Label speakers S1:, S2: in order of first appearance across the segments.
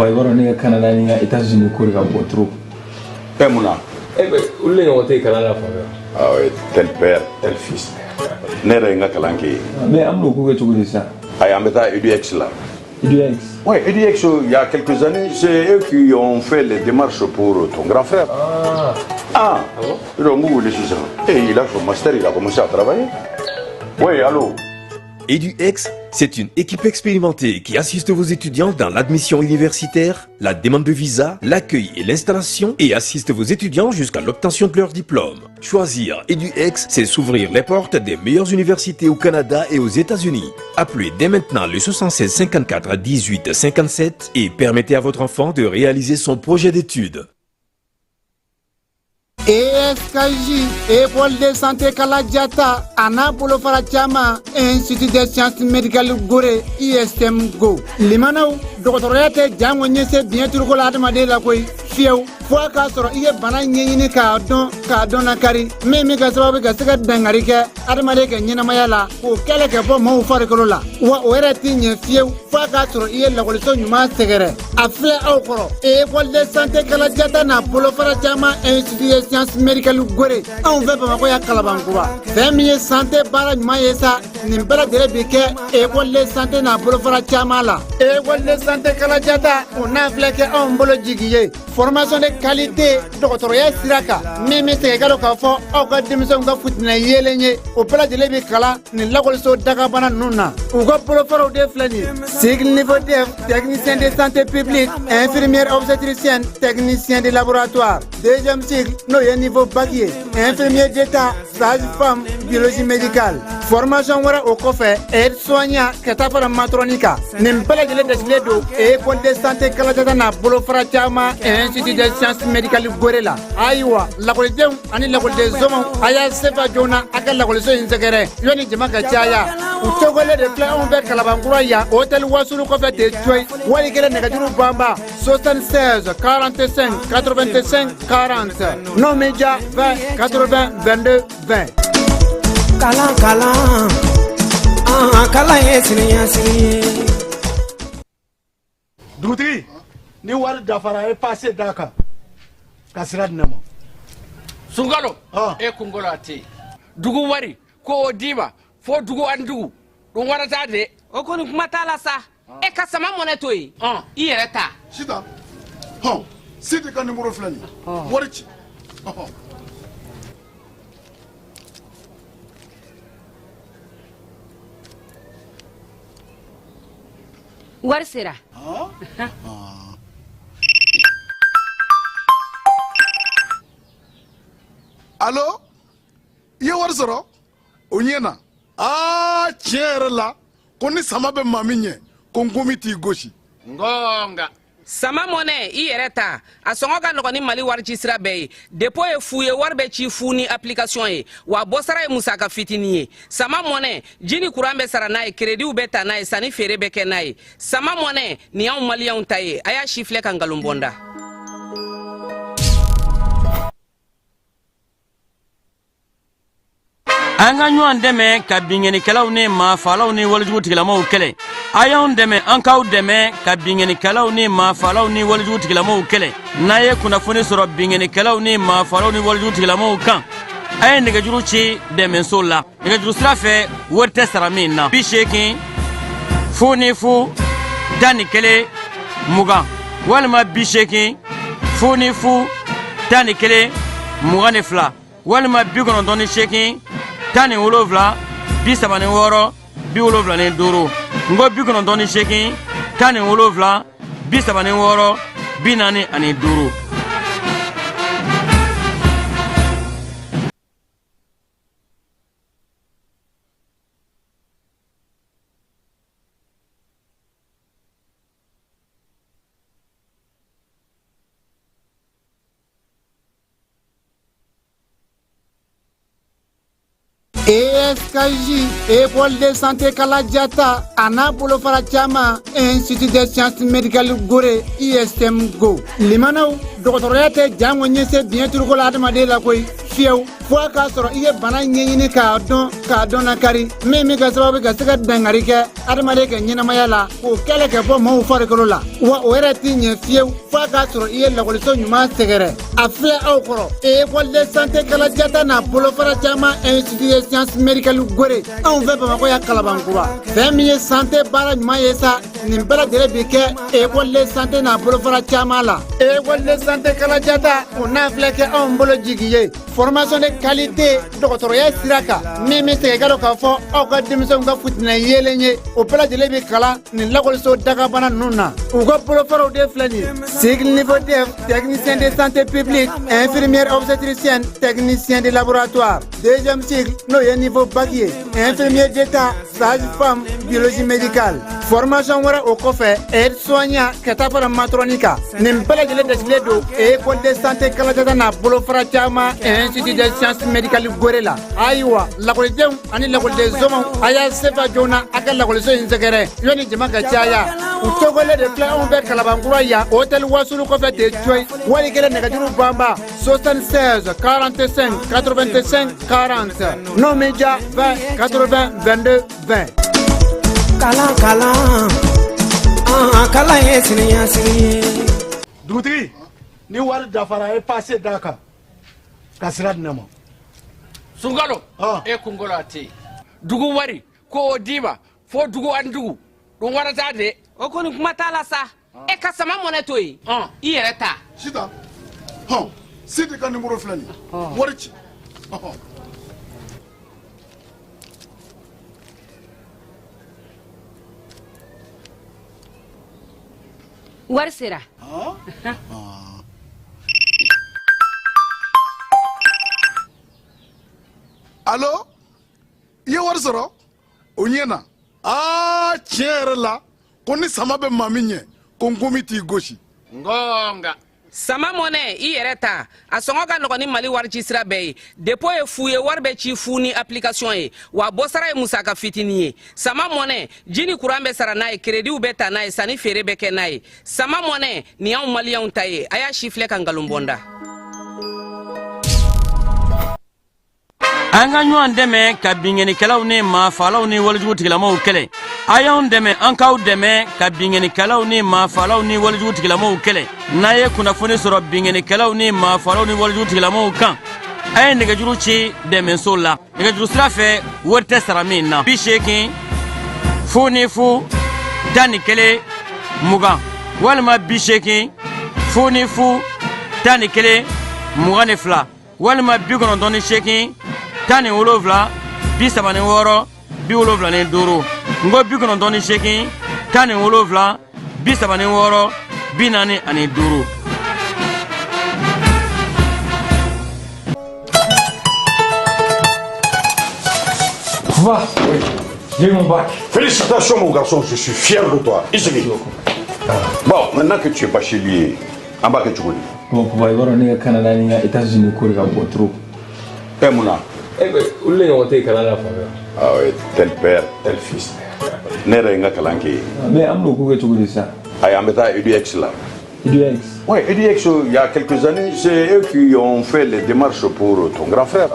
S1: fois il va au Canada ni aux États-Unis courir pour trop.
S2: Mouna.
S3: Eh ben, où les ont été Canada
S2: ah oui, tel père, tel fils. N'est-ce pas Kalanki?
S1: Mais amno courir tout ça.
S2: Ah, on met à EduX là.
S1: EduX.
S2: Oui, EduX, il y a quelques années, c'est eux qui ont fait les démarches pour ton grand frère. Ah bon? Et il a son master, il a commencé à travailler. Oui, allô?
S4: EduX, c'est une équipe expérimentée qui assiste vos étudiants dans l'admission universitaire, la demande de visa, l'accueil et l'installation et assiste vos étudiants jusqu'à l'obtention de leur diplôme. Choisir EduX, c'est s'ouvrir les portes des meilleures universités au Canada et aux États-Unis. Appelez dès maintenant le 76 54 18 57 et permettez à votre enfant de réaliser son projet d'études.
S5: ESKJ, École de santé Kalajata, Anna Bolofara Chama, Institut de sciences médicales Gore, ISM Go. Limano, doctorate Jamonyese, bien turco la demande la koi, fieu, fois Castro, Ie Banani Cardon Nakari, Mimi Gasawa Gasaka Dangarika, Adamareka Ninamayala, ou quelques fois mon faricolola, ou Eratin, fieu, fois Castro, Ie la Colson, Yuma Segere, a fleur au École de santé Kalajata, Bolofara Chama, Institut de sciences médicales Gore, on veut pas m'envoyer à Calabancoua. Famille santé para Maïsa, Nimbera de Rebeke, École de santé na Bolofara Chamala, École de santé Kalajata, on a flequé en bolo jiguier. Formation de qualité, doctorat Siraka, Mimi Tegalo Kafo, Oka Dimson Gafutna Yelenye, au plat de Lebekala, ni Lagolso Dagabana Nuna, Ugo Bolofaro de Flani, cycle niveau DEF, technicien de santé publique, infirmière obstétricienne, technicien de laboratoire, deuxième cycle, noyé niveau baguier, infirmier d'état, sage-femme, biologie médicale. Formation wara au coffre, aide-soignant, Katafara Matronica, Nimpala de l'Edesledo, École de santé Kalatana, Bolofara Chama, Institut de sciences médicales Gorilla. Aywa, la collection, Annie la collection, Aya Sefa Jona, Akal la collection Inzagere, Yoni Jamaka Chaya, Utogole de Fla on vers Calabangoya, Hôtel Wasuru Coffet de Joy, Waligele Negatiru Bamba, 76 45 85 40. Non média 20 80 22 20.
S6: Kalan kalan yesini
S7: Dugutigi ni wari dafara e passé daka kasira dinamo
S8: Sungalo e kungolo ati dugu wari ko odima fo dugu andugu dum warata de o koni kuma tala sa e kasama moneto yi i yere ta
S7: sita sidi kan numéro flani wari ci
S9: Wari sera.
S7: Allô? Ye wari sɔrɔ? O ɲɛna. Tiɲɛ yɛrɛ la, ko ni sama bɛ maa min ɲɛ, ko n gomi t'i gosi.
S8: Ngonga. Sama mone i yɛrɛ ta a sɔngɔ ka nɔgɔ ni Mali wari ci sira bɛɛ ye dépôt ye fu ye wari bɛ ci fu ni application ye wa bɔsara ye musaka fitini ye sama mone jini kuran bɛ sara n'a ye crédit bɛ ta n'a ye sanni feere bɛ kɛ n'a ye sama mone ni y'anw maliyɛnw ta ye a y'a si filɛ ka ngalon bɔnda.
S10: An ka ɲɔgɔn dɛmɛ ka binŋɛnikɛlaw ni maafalaw ni walijugu tigilamaw kɛlɛ a y'anw dɛmɛ an k'aw dɛmɛ ka binŋɛnikɛlaw ni maafalaw ni walijugu tigilamaw kɛlɛ n'a ye kunnafoni sɔrɔ binŋɛnikɛlaw ni maafalaw ni walijugu tigilamaw kan a ye nɛgɛjuru ci dɛmɛso la nɛgɛjuru sira fɛ wari tɛ sara min na 80 00 11 20 walima 80 00 11 22 walima 98 Tani wolofla, 76, 75, ngo 98, tani wolofla, 76, 45.
S5: ESKJ, École de santé Kalajata, Anna Bolofara Chama, Institut de sciences médicales Gore, ISM Go. Limano, doctorate Jamonyese, bien turco la demande la koi, fieu, fo k'a sɔrɔ i ye bana ɲɛɲini k'a dɔn nakari min ka sababu ka se ka dangari kɛ adamaden ka ɲɛnamaya la k'o kɛlɛ ka bɔ maaw farikolo la wa o yɛrɛ t'i ɲɛ fiyewu fo k'a sɔrɔ i ye lakɔliso ɲuman sɛgɛrɛ a filɛ aw kɔrɔ école de santé kalajata n'a bolofara caman institut de sciences médicales gore anw fɛ Bamakɔ ya Kalabankura fɛn min ye santé baara ɲuman ye sa nin bɛɛ lajɛlen bi kɛ école de santé n'a bolofara caman la école de santé kalajata o n'a filɛ kɛ anw bolo jigi ye formation de qualité dɔgɔtɔrɔya sira kan min bɛ se ka dɔn k'a fɔ aw ka denmisɛnw ka futinɛ yeelen ye o bɛɛ lajɛlen bɛ kalan nin lakɔliso dagabana ninnu na u ka bolofaraw de filɛ nin ye cycle niveau DEF technicien de santé publique infirmière obstétricienne technicien de laboratoire deuxième cycle n'o ye niveau bac ye infirmier d'état sage-femme biologie médicale formation wɛrɛ o kɔfɛ aide soignant ka taa fara matronne kan nin bɛɛ lajɛlen dɛsilen don école de santé kalajata n'a bolofara caman institut de sciences médicales gore la ayiwa lakɔlidenw ani lakɔliden zɔnmaw a y'a sefa joona a ka lakɔliso in sɛgɛrɛ yanni jama ka caya u tɔgɔlen de filɛ anw fɛ Kalabankura yan hôtel Wasulu kɔfɛ tɛ coyi wali kelen nɛgɛjuru banba 76 45 85 40 n'o min ja 20 80 22 20
S6: kalan kalan ye siniɲɛsigi
S7: dugutigi ni wari dafara ye passe d'a kan ka sira di ne ma
S8: Sunkalo e kunkolo a tɛ yen dugu wari ko o d'i ma fo dugu ani dugu don wari t'a de o kɔni kuma t'a la sa e ka sama mɔnɛ to yen i yɛrɛ ta
S7: sita Sidi ka numéro filɛ nin wari ci
S9: wari sera
S7: allo i ye wari sɔrɔ o ɲɛna tiɲɛ yɛrɛ la ko ni sama bɛ maa min ɲɛ ko n komi t'i gosi
S8: ngonga sama mɔnɛ i yɛrɛ ta a sɔngɔ ka nɔgɔn ni Mali warici sira bɛɛ ye dépôt ye fu ye wari bɛ ci fu ni application ye wa bɔsara ye musaka fitinin ye sama mɔnɛ ji ni courant bɛ sara n'a ye crédit bɛ ta n'a ye sanni feere bɛ kɛ n'a ye sama mɔnɛ nin y'anw maliyɛnw ta ye a y'a si filɛ ka nkalon bɔnda
S10: an ka ɲɔgɔn dɛmɛ ka binŋɛnikɛlaw ni maafalaw ni walijugutigilamaw kɛlɛ a y'anw dɛmɛ an k'aw dɛmɛ ka binŋɛnikɛlaw ni maafalaw ni walijugutigilamaw kɛlɛ n'a ye kunnafoni sɔrɔ binŋɛnikɛlaw ni maafalaw ni walijugutigilamaw kan a ye nɛgɛjuru ci dɛmɛso la nɛgɛjuru sira fɛ wari tɛ sara min na 80 fu ni fu 11 20 walima 80 fu ni fu 11 22 walima 98 10 wolonwula 36 75 ngo 98 10 wolonwula 36 45.
S1: Va, oui, j'ai eu mon bac.
S2: Félicitations mon garçon, je suis fier de toi. Isegi. Bon, maintenant que tu es bachelier, en bas que tu connais.
S1: Bon, pour voir on est au Canada, ni aux États-Unis, quoi, il trop.
S2: Eh Mouna.
S3: Eh ben, où est-ce qu'on est au Canada?
S2: Ah oui, tel père, tel fils. N'est-ce pas Kalanki?
S1: Mais amlo, quoi tu veux ça?
S2: Ah, il y a un EduX là.
S1: EduX?
S2: Oui, EduX, il y a quelques années, c'est eux qui ont fait les démarches pour ton grand frère.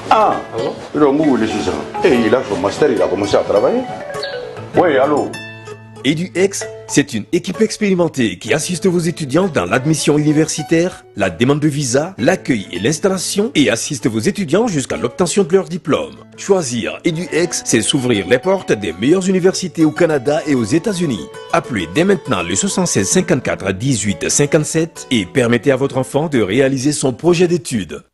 S2: Ah bon? Et il a son master, il a commencé à travailler. Oui, allô?
S4: EduX, c'est une équipe expérimentée qui assiste vos étudiants dans l'admission universitaire, la demande de visa, l'accueil et l'installation et assiste vos étudiants jusqu'à l'obtention de leur diplôme. Choisir EduX, c'est s'ouvrir les portes des meilleures universités au Canada et aux États-Unis. Appelez dès maintenant le 76 54 18 57 et permettez à votre enfant de réaliser son projet d'études.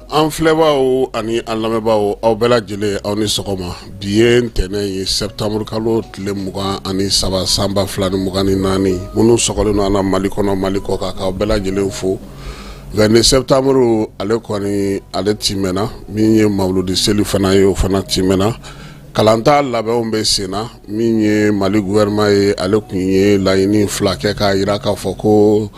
S11: An filɛbaaw ani an lamɛnbaaw aw bɛɛ lajɛlen aw ni sɔgɔma bi ye ntɛnɛn ye septembre kalo tile 23 san 2024 minnu sɔgɔlen don an na Mali kɔnɔ Mali kɔ kan k'aw bɛɛ lajɛlen fo 22 septembre ale kɔni ale timɛna min ye mawuludi seli fana ye o fana timɛna kalanta labɛnw bɛ sen na min ye Mali gouvernement ye ale kun ye laɲini fila kɛ k'a jira k'a fɔ ko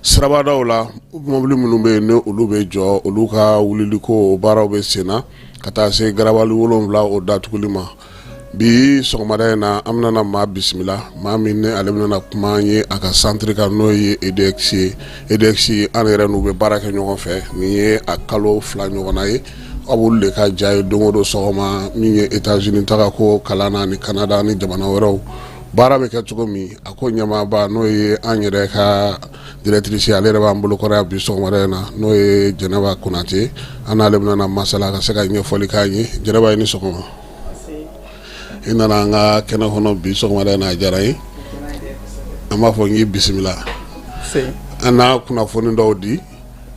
S11: sirabadaw la mobili minnu bɛ ne olu bɛ jɔ olu ka wuliliko baaraw bɛ senna ka taa se garabali 7 o datuguli ma bi sɔgɔmada in na an bɛna maa bisimila maa min ne ale bɛna kuma an ye a ka centre kan n'o ye EDX ye EDX an yɛrɛ n'u bɛ baara kɛ ɲɔgɔn fɛ nin ye a kalo 2 ɲɔgɔnna ye a b'olu de ka ja ye don o don sɔgɔma min ye États-Unis taga ko kalan na ni Canada ni jamana wɛrɛw baara bɛ kɛ cogo min a ko ɲɛmaaba n'o ye an yɛrɛ ka directrice ale yɛrɛ b'an bolo kɔrɔ bi sɔgɔmada in na n'o ye Jɛnɛba Konate an n'ale bɛna masala ka se ka ɲɛfɔli k'an ye Jɛnɛba ye ni sɔgɔma i nana an ka kɛnɛ kɔnɔ bi sɔgɔmada in na a diyara ye an b'a fɔ n k'i bisimila an n'a kunnafoni dɔw di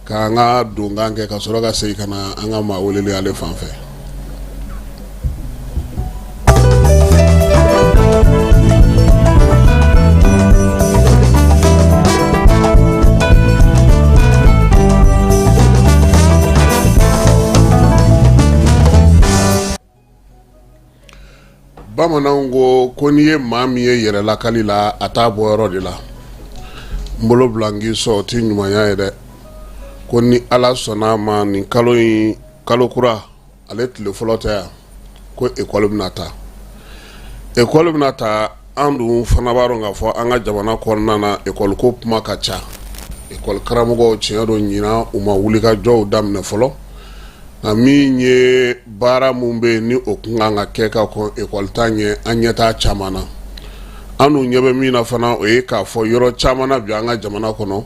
S11: k'an ka donkan kɛ ka sɔrɔ ka segin ka na an ka maa weleli ale fan fɛ. Bamananw ko n'i ye maa min ye yɛrɛlakali la a t'a bɔ yɔrɔ de la n bolo bila n k'i sɔn o tɛ ɲumanya ye dɛ ko ni Ala sɔnna a ma nin kalo in kalo kura ale tile fɔlɔ tɛ yan ko école bɛna taa école bɛna taa an dun fana b'a dɔn k'a fɔ an ka jamana kɔnɔna na école ko kuma ka ca école karamɔgɔw tiɲɛ don ɲina u ma wuli ka jɔw daminɛ fɔlɔ nka min ye baara mun bɛ yen ni o kun kan ka kɛ ka kɔn école ta ɲɛ an ɲɛ t'a caman na an dun ɲɛ bɛ min na fana o ye k'a fɔ yɔrɔ caman na bi an ka jamana kɔnɔ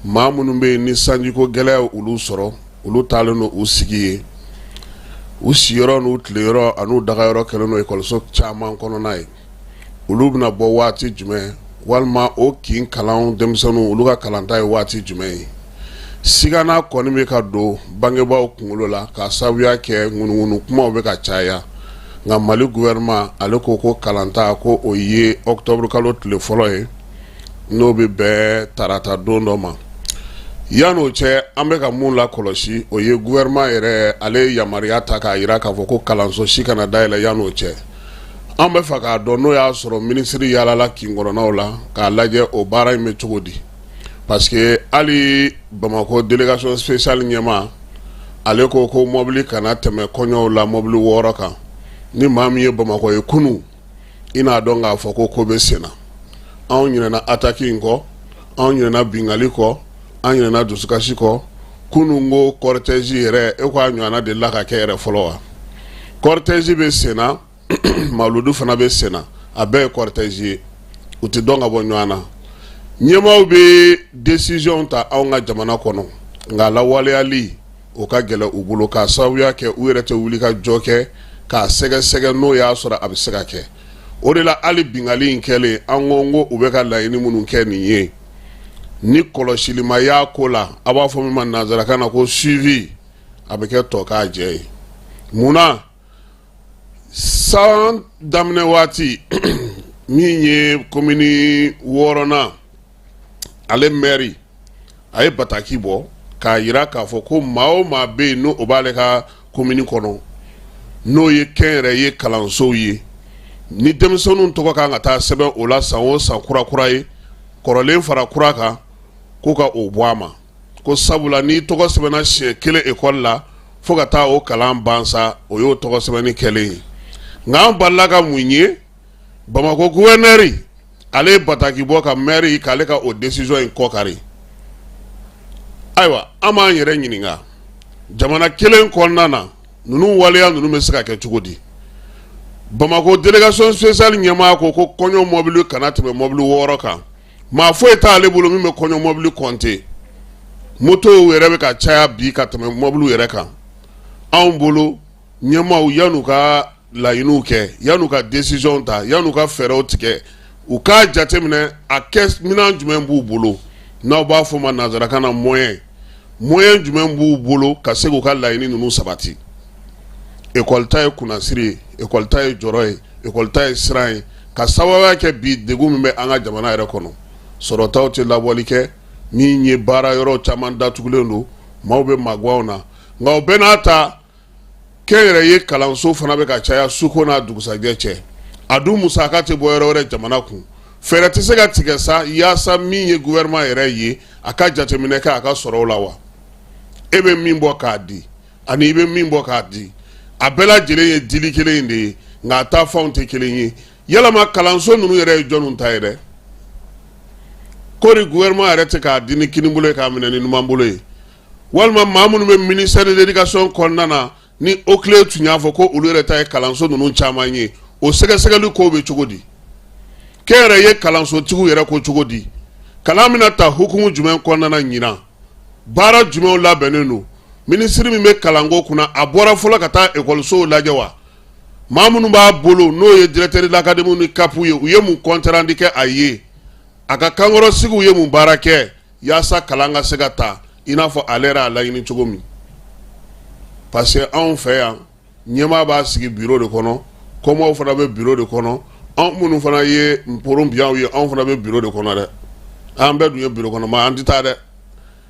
S11: maa minnu bɛ yen ni sanjiko gɛlɛya olu sɔrɔ olu taalen don u sigi ye u siyɔrɔ n'u tileyɔrɔ an'u dagayɔrɔ kɛlen don école caman kɔnɔna ye olu bɛna bɔ waati jumɛn walima o kin kalan denmisɛnninw olu ka kalanta ye waati jumɛn ye sigana kɔni bɛ ka don bangebaaw kunkolo la ka sabuya kɛ ŋunuŋunu kumaw bɛ ka caya nka Mali gouvernement ale ko kalanta ko o ye octobre kalo tile fɔlɔ ye n'o bɛ bɛn tarata don dɔ ma yan'o cɛ an bɛ ka mun la kɔlɔsi o ye gouvernement yɛrɛ ale yamaruya ta k'a jira k'a fɔ ko kalanso si kana dayɛlɛ yan'o cɛ an bɛ fɛ k'a dɔn n'o y'a sɔrɔ minisiri yaalala kin kɔnɔnaw la k'a lajɛ o baara in bɛ cogo di parce que ali Bamako délégation spéciale ɲɛma ale ko mobili kana tɛmɛ kɔɲɔw la mobili 6 kan ni maa min ye Bamako ye kunu i n'a dɔn k'a fɔ ko bɛ senna anw ɲinɛna attaque in kɔ anw ɲinɛna bingali kɔ an ɲinɛna dusukasi kɔ kunu ko cortège yɛrɛ e ko a ɲɔgɔnna de la ka kɛ yɛrɛ fɔlɔ wa cortège bɛ senna mawludu fana bɛ senna a bɛɛ ye cortège ye u tɛ dɔn ka bɔ ɲɔgɔn na ɲɛmaaw bɛ décision ta anw ka jamana kɔnɔ nka lawaleyali o ka gɛlɛ u bolo k'a sababuya kɛ u yɛrɛ tɛ wuli ka jɔ kɛ k'a sɛgɛsɛgɛ n'o y'a sɔrɔ a bɛ se ka kɛ o de la hali bingali in kɛlen an ko u bɛ ka laɲini minnu kɛ nin ye ni kɔlɔsili ma y'a ko la a b'a fɔ min ma nanzarakan na ko suivi a bɛ kɛ tɔ k'a jɛ ye munna san daminɛ waati min ye commune 6nan ale maire a ye bataki bɔ k'a jira k'a fɔ ko maa o maa bɛ yen n'o b'ale ka commune kɔnɔ n'o ye kɛnyɛrɛye kalansow ye ni denmisɛnninw tɔgɔ kan ka taa sɛbɛn o la san o san kura ye kɔrɔlen fara kura kan ko ka o bɔ a ma ko sabula ni tɔgɔ sɛbɛnna siɲɛ 1 école la fo ka taa o kalan ban sa o y'o tɔgɔ sɛbɛnni kɛlen ye nka an balila ka mun ye Bamako gouverneur ale ye bataki bɔ ka maire k'ale ka o décision in kɔkari ayiwa an b'an yɛrɛ ɲininka jamana kelen kɔnɔna na ninnu waleya ninnu bɛ se ka kɛ cogo di Bamako délégation spéciale ɲɛmaa ko kɔɲɔ mobili kana tɛmɛ mobili 6 kan maa foyi t'ale bolo min bɛ kɔɲɔ mobili compter moto yɛrɛ bɛ ka caya bi ka tɛmɛ mobili yɛrɛ kan anw bolo ɲɛmaaw yan'u ka laɲiniw kɛ yan'u ka décision ta yan'u ka fɛɛrɛw tigɛ u k'a jateminɛ a kɛ minɛn jumɛn b'u bolo n'aw b'a fɔ ma nanzarakan na moyen jumɛn b'u bolo ka se k'u ka laɲini ninnu sabati école ta ye kunnasiri ye école ta ye jɔrɔ ye école ta ye siran ye ka sababuya kɛ bi degun min bɛ an ka jamana yɛrɛ kɔnɔ sɔrɔtaw tɛ labɔli kɛ min ye baara yɔrɔ caman datugulen don maaw bɛ maguwaw na nka o bɛɛ n'a ta kɛnyɛrɛye kalanso fana bɛ ka caya suko n'a dugusajɛ cɛ a dun musaka tɛ bɔ yɔrɔ wɛrɛ jamana kun fɛrɛ tɛ se ka tigɛ sa yaasa min ye gouvernement yɛrɛ ye a ka jateminɛ kɛ a ka sɔrɔ la wa e bɛ min bɔ k'a di ani i bɛ min bɔ k'a di a bɛɛ lajɛlen ye dili kelen in de ye nka a ta fɛnw tɛ kelen ye yalama kalanso ninnu yɛrɛ ye jɔnniw ta ye dɛ kori gouvernement yɛrɛ tɛ k'a di ni kinibolo ye k'a minɛ ni numanbolo ye walima maa minnu bɛ ministère de l'éducation kɔnɔna na ni o clé tun y'a fɔ ko olu yɛrɛ ta ye kalanso ninnu caman ye o sɛgɛsɛgɛli kow bɛ cogo di kɛ yɛrɛ ye kalansotigiw yɛrɛ ko cogo di kalan bɛna ta hukumu jumɛn kɔnɔna na ɲinan baara jumɛnw labɛnnen don ministre min bɛ kalanko kunna a bɔra fɔlɔ ka taa ekɔlisow lajɛ wa maa minnu b'a bolo n'o ye directeur d'académie ni kapu ye u ye mun kɔntarandi kɛ a ye a ka kankɔrɔsigiw ye mun baara kɛ yaasa kalan ka se ka ta i n'a fɔ ale yɛrɛ a laɲini cogo min parce que anw fɛ yan ɲɛmaa b'a sigi bureau de kɔnɔ kɔmɔw fana bɛ bureau de kɔnɔ anw minnu fana ye mpɔrɔn biyanw ye anw fana bɛ bureau de kɔnɔ dɛ an bɛɛ dun ye bureau kɔnɔ ma an tɛ taa dɛ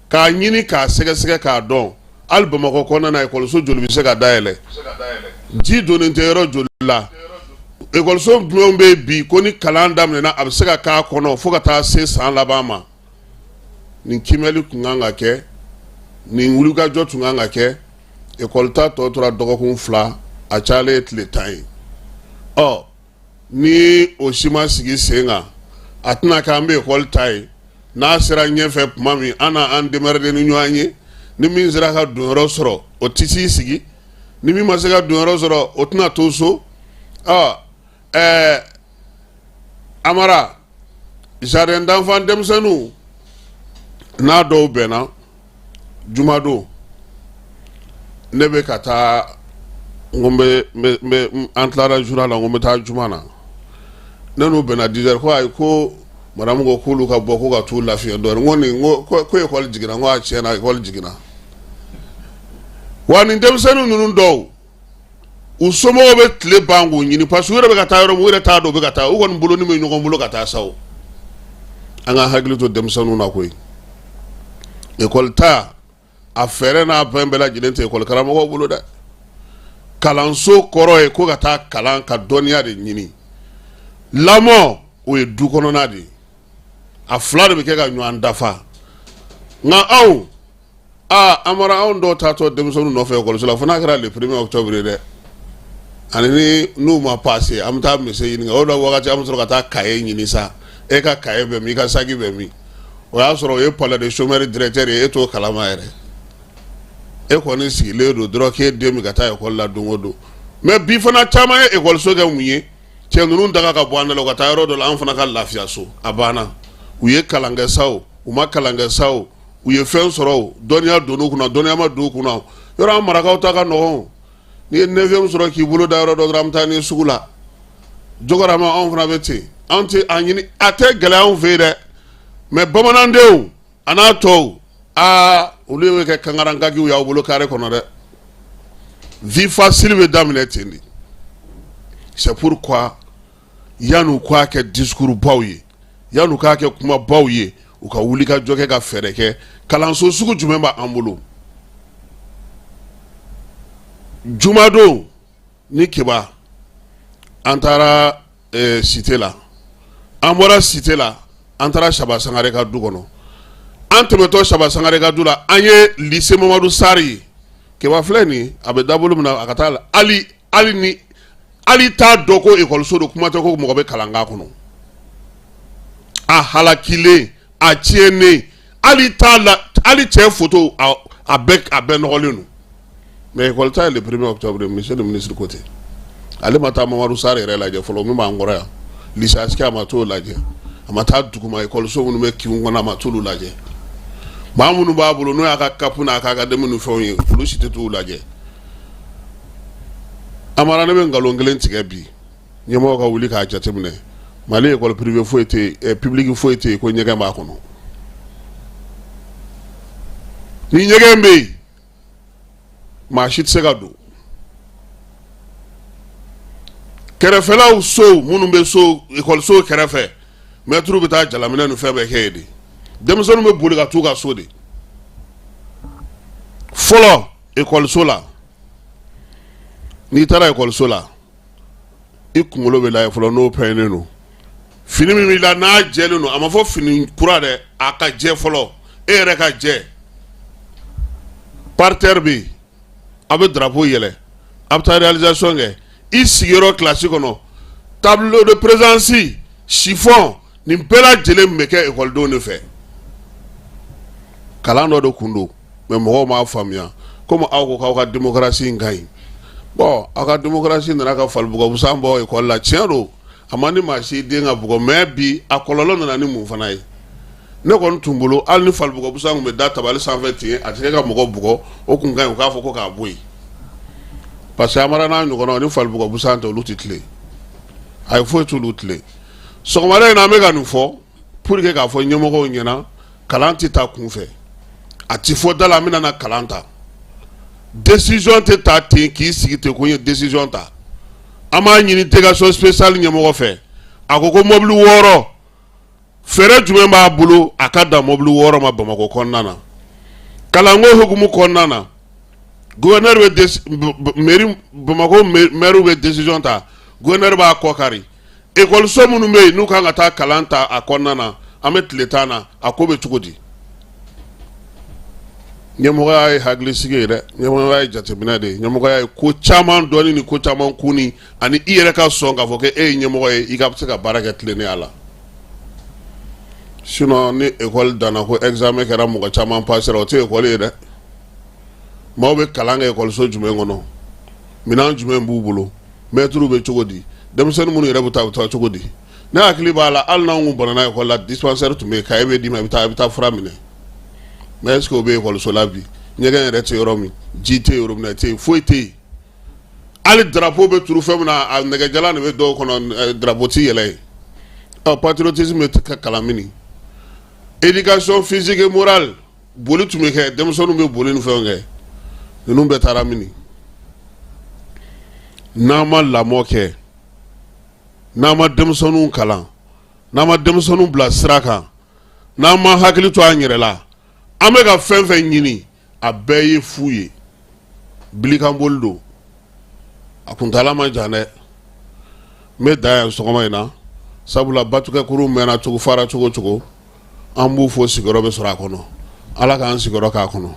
S11: k'a ɲini k'a sɛgɛsɛgɛ k'a dɔn hali bamakɔ kɔnɔna na ekɔliso joli bɛ se ka dayɛlɛ ji donnen tɛ yɔrɔ joli la ekɔliso jumɛnw bɛ bi ko ni kalan daminɛna a bɛ se ka k'a kɔnɔ fo ka taa se san laban ma nin kimɛli tun kan ka kɛ nin wulikajɔ tun kan ka kɛ ekɔli ta tɔ tora dɔgɔkun 2 a cayalen ye tile 10 ye ɔ ni o si ma sigi sen kan a tɛna kɛ an bɛ ekɔli ta ye n'a sera ɲɛfɛ tuma min an n'an démerdé ni ɲɔgɔn ye ni min sera ka donyɔrɔ sɔrɔ o tɛ s'i sigi ni min ma se ka donyɔrɔ sɔrɔ o tɛna to so Amara jardin d'enfant denmisɛnninw n'a dɔw bɛnna jumadon ne bɛ ka taa n ko an tilara journal la n ko n bɛ taa juma na ne n'u bɛnna 10 heures ko ayi ko madame ko k'olu ka bɔ ko ka t'u lafiya dɔɔnin n ko ko ekɔli jiginna n ko a tiɲɛna ekɔli jiginna wa nin denmisɛnnin ninnu dɔw u somɔgɔw bɛ tile ban k'u ɲini parce que u yɛrɛ bɛ ka taa yɔrɔ min u yɛrɛ t'a dɔn u bɛ ka taa u kɔni bolo ni bɛ ɲɔgɔn bolo ka taa sa o an ka hakili to denmisɛnninw na koyi ekɔli ta a fɛɛrɛ n'a fɛn bɛɛ lajɛlen tɛ ekɔli karamɔgɔw bolo dɛ kalanso kɔrɔ ye ko ka taa kalan ka dɔnniya de ɲini lamɔ o ye du kɔnɔna de ye a fila de bɛ kɛ ka ɲɔgɔn dafa nka anw Amara anw dɔw taatɔ denmisɛnninw nɔfɛ ekɔliso la fo n'a kɛra le 1er octobre ye dɛ ani ni n'u ma passe an bɛ taa mese ɲininka o la wagati an bɛ sɔrɔ ka taa cahier ɲini sa e ka cahier bɛ min i ka saki bɛ min o y'a sɔrɔ o ye palais de chômeur directeur ye e t'o kalama yɛrɛ e kɔni sigilen don dɔrɔn k'e den bɛ ka taa ekɔli la don o don mais bi fana caman ye ekɔliso kɛ mun ye cɛ ninnu daga ka bɔ an da la u ka taa yɔrɔ dɔ la an fana ka lafiya so a banna u ye kalan kɛ sa o u ma kalan kɛ sa o u ye fɛn sɔrɔ o dɔnniya donn'u kunna dɔnniya ma don u kunna yɔrɔ an marakaw ta ka nɔgɔn ni ye 9e sɔrɔ k'i bolo da yɔrɔ dɔ dɔrɔn an bɛ taa ni sugu la jɔgɔrama anw fana bɛ ten anw tɛ a ɲini a tɛ gɛlɛya anw fɛ yen dɛ mais bamanandenw a n'a tɔw olu bɛ kɛ kangarangagiw y'aw bolo carré kɔnɔ dɛ vie facile bɛ daminɛ ten de c'est pourquoi yan'u k'a kɛ discours baw ye yan'u k'a kɛ kuma baw ye u ka wuli ka jɔ kɛ ka fɛɛrɛ kɛ kalanso sugu jumɛn b'an bolo jumadon ni kiba an taara cité la an bɔra cité la an taara Saba Sangare ka du kɔnɔ an tɛmɛtɔ Saba Sangare ka du la an ye lycée Mamadu Sari ye kiba filɛ nin a bɛ dabolo min na a ka taa la hali t'a dɔn ko ekɔliso don kuma tɛ ko mɔgɔ bɛ kalan k'a kɔnɔ a halakilen a tiɲɛnen hali cɛ photo a bɛɛ nɔgɔlen don mais ekɔli ta ye le 1er octobre monsieur le ministre ko ten ale ma taa Mamadu Sari yɛrɛ lajɛ fɔlɔ min b'an kɔrɔ yan lycée Askia a ma t'o lajɛ a ma taa duguma ekɔliso minnu bɛ kiw kɔnɔ a ma t'olu lajɛ maa minnu b'a bolo n'o y'a ka kapu n'a ka académie ni fɛnw ye olu si tɛ t'u lajɛ Amara ne bɛ nkalon kelen tigɛ bi ɲɛmɔgɔw ka wuli k'a jateminɛ Mali école privée foyi tɛ yen public foyi tɛ yen ko ɲɛgɛn b'a kɔnɔ ni ɲɛgɛn bɛ yen maa si tɛ se ka don kɛrɛfɛlaw so minnu bɛ so ekɔliso kɛrɛfɛ mɛtiriw bɛ taa jalaminɛ ni fɛn bɛɛ kɛ yen de denmisɛnninw bɛ boli ka t'u ka so de fɔlɔ ekɔliso la n'i taara ekɔliso la i kunkolo bɛ lajɛ fɔlɔ n'o pɛɛnen don fini min b'i la n'a jɛlen don a ma fɔ fini kura dɛ a ka jɛ fɔlɔ e yɛrɛ ka jɛ parterre bɛ yen a bɛ drapeau yɛlɛ a bɛ taa réalisation kɛ i sigiyɔrɔ classe kɔnɔ tableau de présence chiffon nin bɛɛ lajɛlen bɛ kɛ ekɔlidenw de fɛ kalan dɔ de kun don mais mɔgɔw m'a faamuya comme aw ko k'aw ka démocratie in ka ɲi bon aw ka démocratie nana ka falibugabusan bɔ ekɔli la tiɲɛ don a ma ni maa si den ka bugɔ mais bi a kɔlɔlɔ nana ni mun fana ye ne kɔni tun bolo hali ni falibugabusan kun bɛ da tabali sanfɛ ten a tɛ kɛ ka mɔgɔ bugɔ o kun ka ɲi u k'a fɔ ko k'a bɔ yen parce que amara n'a ɲɔgɔnnaw ni falibugabusan tɛ olu tɛ tile a ye foyi t'olu tile sɔgɔmada in na an bɛ ka nin fɔ pour que k'a fɔ ɲɛmɔgɔw ɲɛna kalan tɛ taa kunfɛ a ti fɔ da la an bɛna na kalan ta décision tɛ ta ten k'i sigi ten ko n ye décision ta an b'a ɲini délégation spéciale ɲɛmɔgɔ fɛ a ko mobili 6 fɛɛrɛ jumɛn b'a bolo a ka dan mobili 6 ma Bamakɔ kɔnɔna na kalanko hukumu kɔnɔna na gouverneur bɛ mairie Bamakɔ maire bɛ décision ta gouverneur b'a kɔ kari école minnu bɛ yen n'u kan ka taa kalan ta a kɔnɔna na an bɛ tile 10 na a ko bɛ cogo di ɲɛmɔgɔya ye hakilisigi ye dɛ ɲɛmɔgɔya ye jateminɛ de ye ɲɛmɔgɔya ye ko caman dɔnni ni ko caman kunni ani i yɛrɛ ka sɔn k'a fɔ ko e ye ɲɛmɔgɔ ye i ka se ka baara kɛ tilennenya la sinon ni école danna ko examen kɛra mɔgɔ caman passera o tɛ école ye dɛ maaw bɛ kalan kɛ école jumɛn kɔnɔ minɛn jumɛn b'u bolo maîtres bɛ cogo di denmisɛnnin minnu yɛrɛ bɛ taa cogo di ne hakili b'a la hali n'anw kun bana école la dispensaire tun bɛ yen cahier bɛ d'i ma i bɛ taa fura minɛ mais est-ce que o bɛ école la bi ɲɛgɛn yɛrɛ tɛ yɔrɔ min ji tɛ yɔrɔ min na tɛ yen foyi tɛ yen hali drapeau bɛ turu fɛn min na a nɛgɛjalan de bɛ dɔw kɔnɔ drapeau ti yɛlɛ yen patriotisme bɛ ka kalan min éducation physique et morale boli tun bɛ kɛ denmisɛnninw bɛ boli ni fɛnw kɛ ninnu bɛɛ taara min n'an ma lamɔ kɛ n'an ma denmisɛnninw kalan n'an ma denmisɛnninw bila sira kan n'an ma hakili to an yɛrɛ la an bɛ ka fɛn fɛn ɲini a bɛɛ ye fu ye bilikanboli don a kuntala man jan dɛ n bɛ dan yan sɔgɔma in na sabula batukɛkuru mɛnna cogo fara cogo cogo an b'u fo sigiyɔrɔ bɛ sɔrɔ a kɔnɔ ala k'an sigiyɔrɔ k'a kɔnɔ.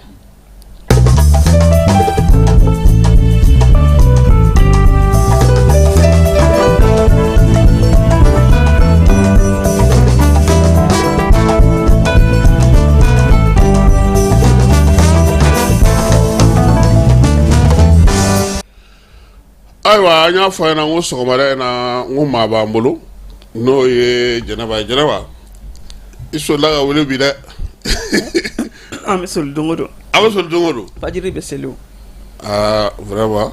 S11: ayiwa an y'a fɔ ɲɛna n ko sɔgɔmada in na n ko maa b'an bolo n'o ye Jɛnɛba ye Jɛnɛba i solila ka wele bi dɛ
S12: an bɛ soli don o don
S11: a bɛ soli don o don
S12: fajiri bɛ seli o
S11: vraiment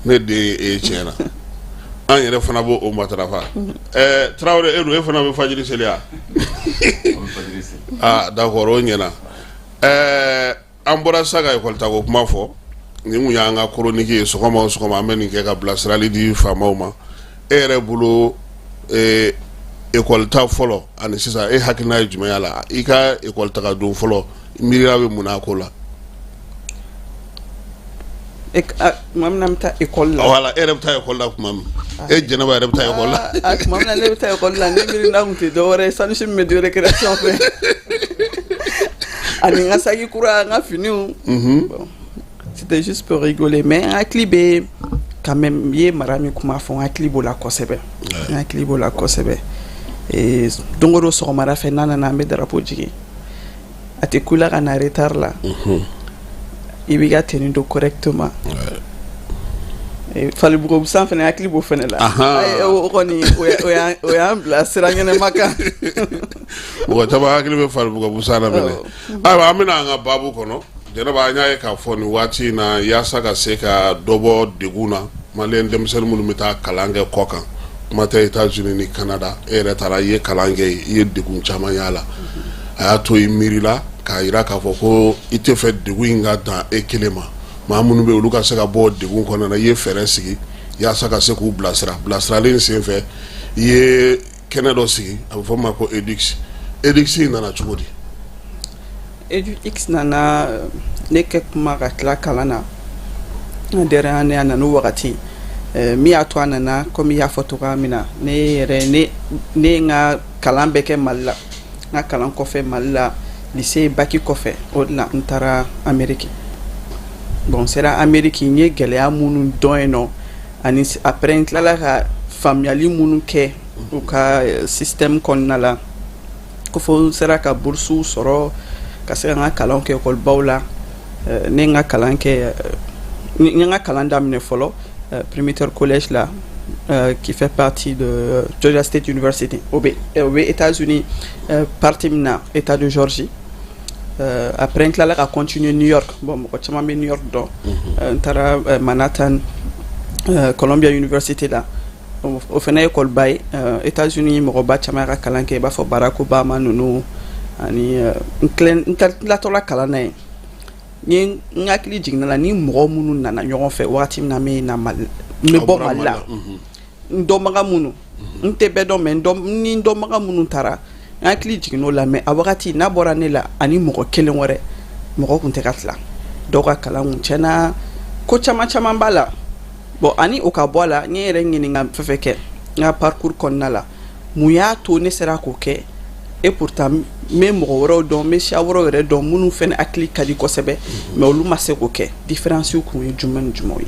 S11: ne den e tiɲɛ na an yɛrɛ fana b'o o matarafa Tarawele e dun e fana bɛ fajiri seli wa d'accord o ɲɛna an bɔra sisan ka école ta ko kuma fɔ nin kun y'an ka chronique ye sɔgɔma o sɔgɔma an bɛ nin kɛ ka bilasirali di faamaw ma e yɛrɛ bolo école ta fɔlɔ ani sisan e hakilina ye jumɛn y'a la i ka école ta ka don fɔlɔ miiriya bɛ mun na ko la
S12: tuma min na n bɛ taa école la
S11: voilà e yɛrɛ bɛ taa école la tuma min e Jɛnɛba yɛrɛ bɛ taa école la
S12: tuma min na ne bɛ taa école la ne miirina kun tɛ dɔwɛrɛ ye sanni min bɛ di récréation fɛ ani n ka saki kura n ka finiw c'était juste pour rigoler mais n hakili bɛ quand même ye mara min kuma fɔ n hakili b'o la kosɛbɛ n hakili b'o la kosɛbɛ don o don sɔgɔmada fɛ n'a nana an bɛ drapeau jigin a tɛ ku la ka na retard la i b'i ka tenue don correctement falibugubusan fana hakili b'o fana la o kɔni o y'an bila sira ɲɛnɛma kan
S11: mɔgɔ caman hakili bɛ falibugubusan na mɛnɛ ayiwa an bɛna an ka baabu kɔnɔ Jɛnɛba an y'a ye k'a fɔ nin waati in na yaasa ka se ka dɔ bɔ degun na maliyɛn denmisɛnnin minnu bɛ taa kalan kɛ kɔ kan kuma tɛ États-Unis ni Canada e yɛrɛ taara i ye kalan kɛ i ye degun caman y'a la a y'a to i miiri la k'a jira k'a fɔ ko i tɛ fɛ degun in ka dan e kelen ma maa minnu bɛ yen olu ka se ka bɔ degun kɔnɔna na i ye fɛɛrɛ sigi yaasa ka se k'u bilasira bilasiralen senfɛ i ye kɛnɛ dɔ sigi a bɛ fɔ o ma ko EDUX nana cogo di
S12: EDUX nana ne kɛ kuma ka tila kalan na dernière année a nana o wagati mi y'a to a nana komi i y'a fɔ togoya min na ne yɛrɛ ne ye n ka kalan bɛɛ kɛ Mali la n ka kalan kɔfɛ Mali la lycée baki kɔfɛ o de la n taara Amérique bon n sera Amérique n ye gɛlɛya minnu dɔn yen nɔ ani après n tilala ka faamuyali minnu kɛ u ka système kɔnɔna la ko fɔ n sera ka boursiw sɔrɔ ka se ka n ka kalan kɛ école la ne n ka kalan kɛ n ye n ka kalan daminɛ fɔlɔ Primitor College là qui fait partie de Georgia State University aux États-Unis partie mina État de Georgie après là a continué New York bon quand je New York donc tara Manhattan Columbia University là au final école bay États-Unis mo ba chama ka kalan ke ba fo Barack Obama nunu ani la tola kalana ni ngakili jigna la ni mɔgɔ minnu nana ɲɔgɔn fɛ wagati min na me bɔ Mali la n dɔnbaga minnu n tɛ bɛɛ dɔn mais ni dɔnbaga minnu taara n hakili jigin'o la mais a wagati n'a bɔra ne la ani mɔgɔ kelen wɛrɛ mɔgɔ kun tɛ ka tila dɔw ka kalan kun tiɲɛna ko caman b'a la bon ani o ka bɔ a la n ye yɛrɛ ɲininka fɛn fɛn kɛ n ka parcours kɔnɔna la mun y'a to ne sera k'o kɛ et pourtant me mɔgɔ wɛrɛw dɔn me siya wɛrɛw yɛrɛ dɔn minnu fɛnɛ hakili ka di kosɛbɛ mais olu ma se k'o kɛ différence kun ye jumɛn ni jumɛnw ye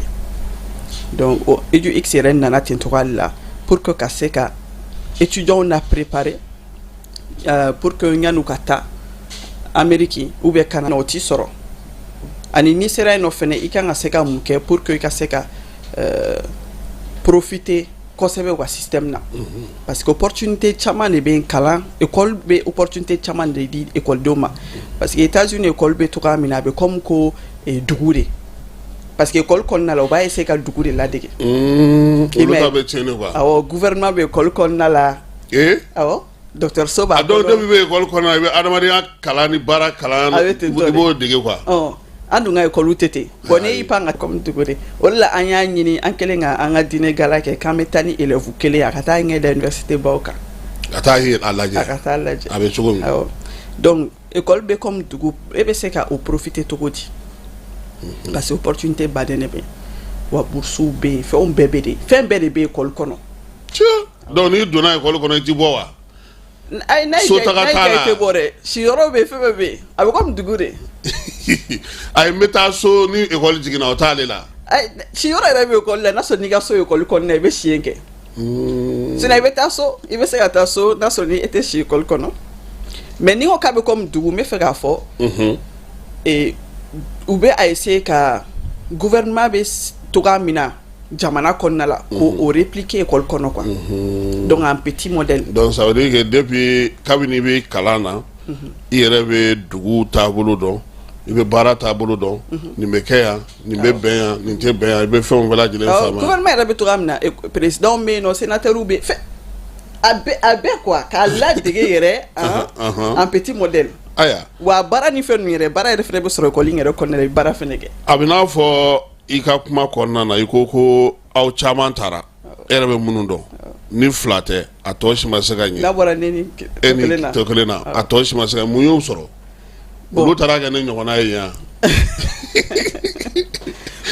S12: donc EduX yɛrɛ nana ten cogoya la pour que ka se ka étudiants na préparer pour que ɲan'u ka taa Amérique ou bien Canada o t'i sɔrɔ ani ni sera yen nɔ fɛnɛ i kan ka se ka mun kɛ pour que i ka se ka profiter kosɛbɛ wa système na parce que opportunité caman de bɛ kalan école bɛ opportunité caman de di écoledenw ma parce que États-Unis école bɛ togoya min na a bɛ comme ko dugu de parce que école kɔnɔna la o b'a essayer ka dugu de ladege
S11: olu ta bɛ tiɲɛ quoi
S12: awɔ gouvernement bɛ école kɔnɔna la awɔ docteur So b'a
S11: a dɔw denw bɛ école kɔnɔna i bɛ adamadenya kalan ni baara kalan i b'o dege quoi
S12: an dun ka école tɛ ten bon ne y'i pan ka comme dugu de o de la an y'a ɲini an kɛlen ka an ka diinɛ gala kɛ k'an bɛ taa ni élève kelen a ka taa ɲɛ da université baw kan
S11: ka taa a lajɛ
S12: a ka taa lajɛ
S11: a bɛ cogo min
S12: donc école bɛ comme dugu e bɛ se ka o profiter cogo di parce que opportunité baden de bɛ wa boursiw bɛ yen fɛnw bɛɛ bɛ de fɛn bɛɛ de bɛ école kɔnɔ
S11: donc n'i donna école kɔnɔ i ti bɔ wa
S12: so taga t'a la bɔ dɛ siyɔrɔ bɛ fɛn bɛɛ bɛ yen a bɛ comme dugu de
S11: ayi n bɛ taa so ni école jiginna o t'ale la
S12: siyɔrɔ yɛrɛ bɛ école la n'a sɔrɔ n'i ka so école kɔnɔna i bɛ si yen kɛ sinon i bɛ taa so i bɛ se ka taa so n'a sɔrɔ ni e tɛ si école kɔnɔ mais ni ko k'a bɛ comme dugu n bɛ fɛ k'a fɔ u bɛ a essayer ka gouvernement bɛ togoya min na jamana kɔnɔna la k'o répliquer école kɔnɔ quoi donc un petit modèle
S11: donc ça veut dire que depuis kabini i bɛ kalan na i yɛrɛ bɛ dugu taabolo dɔn i bɛ baara taabolo dɔn nin bɛ kɛ yan nin bɛ bɛn yan nin tɛ bɛn yan i bɛ fɛnw bɛɛ lajɛlen faamu
S12: gouvernement yɛrɛ bɛ togoya min na président bɛ yen nɔ sénateur bɛ fɛ a bɛɛ quoi k'a ladege yɛrɛ un petit modèle
S11: aya
S12: wa baara ni fɛn ninnu yɛrɛ baara yɛrɛ fɛnɛ bɛ sɔrɔ école in yɛrɛ kɔnɔna la i baara fɛnɛ kɛ
S11: a bɛ n'a fɔ i ka kuma kɔnɔna na i ko aw caman taara e yɛrɛ bɛ minnu dɔn ni fila tɛ a tɔ si ma se ka ɲɛ
S12: n'a bɔra ne ni
S11: tɔ kelen na a tɔ si ma se ka mun y'o sɔrɔ olu taara kɛ ne ɲɔgɔnna ye yan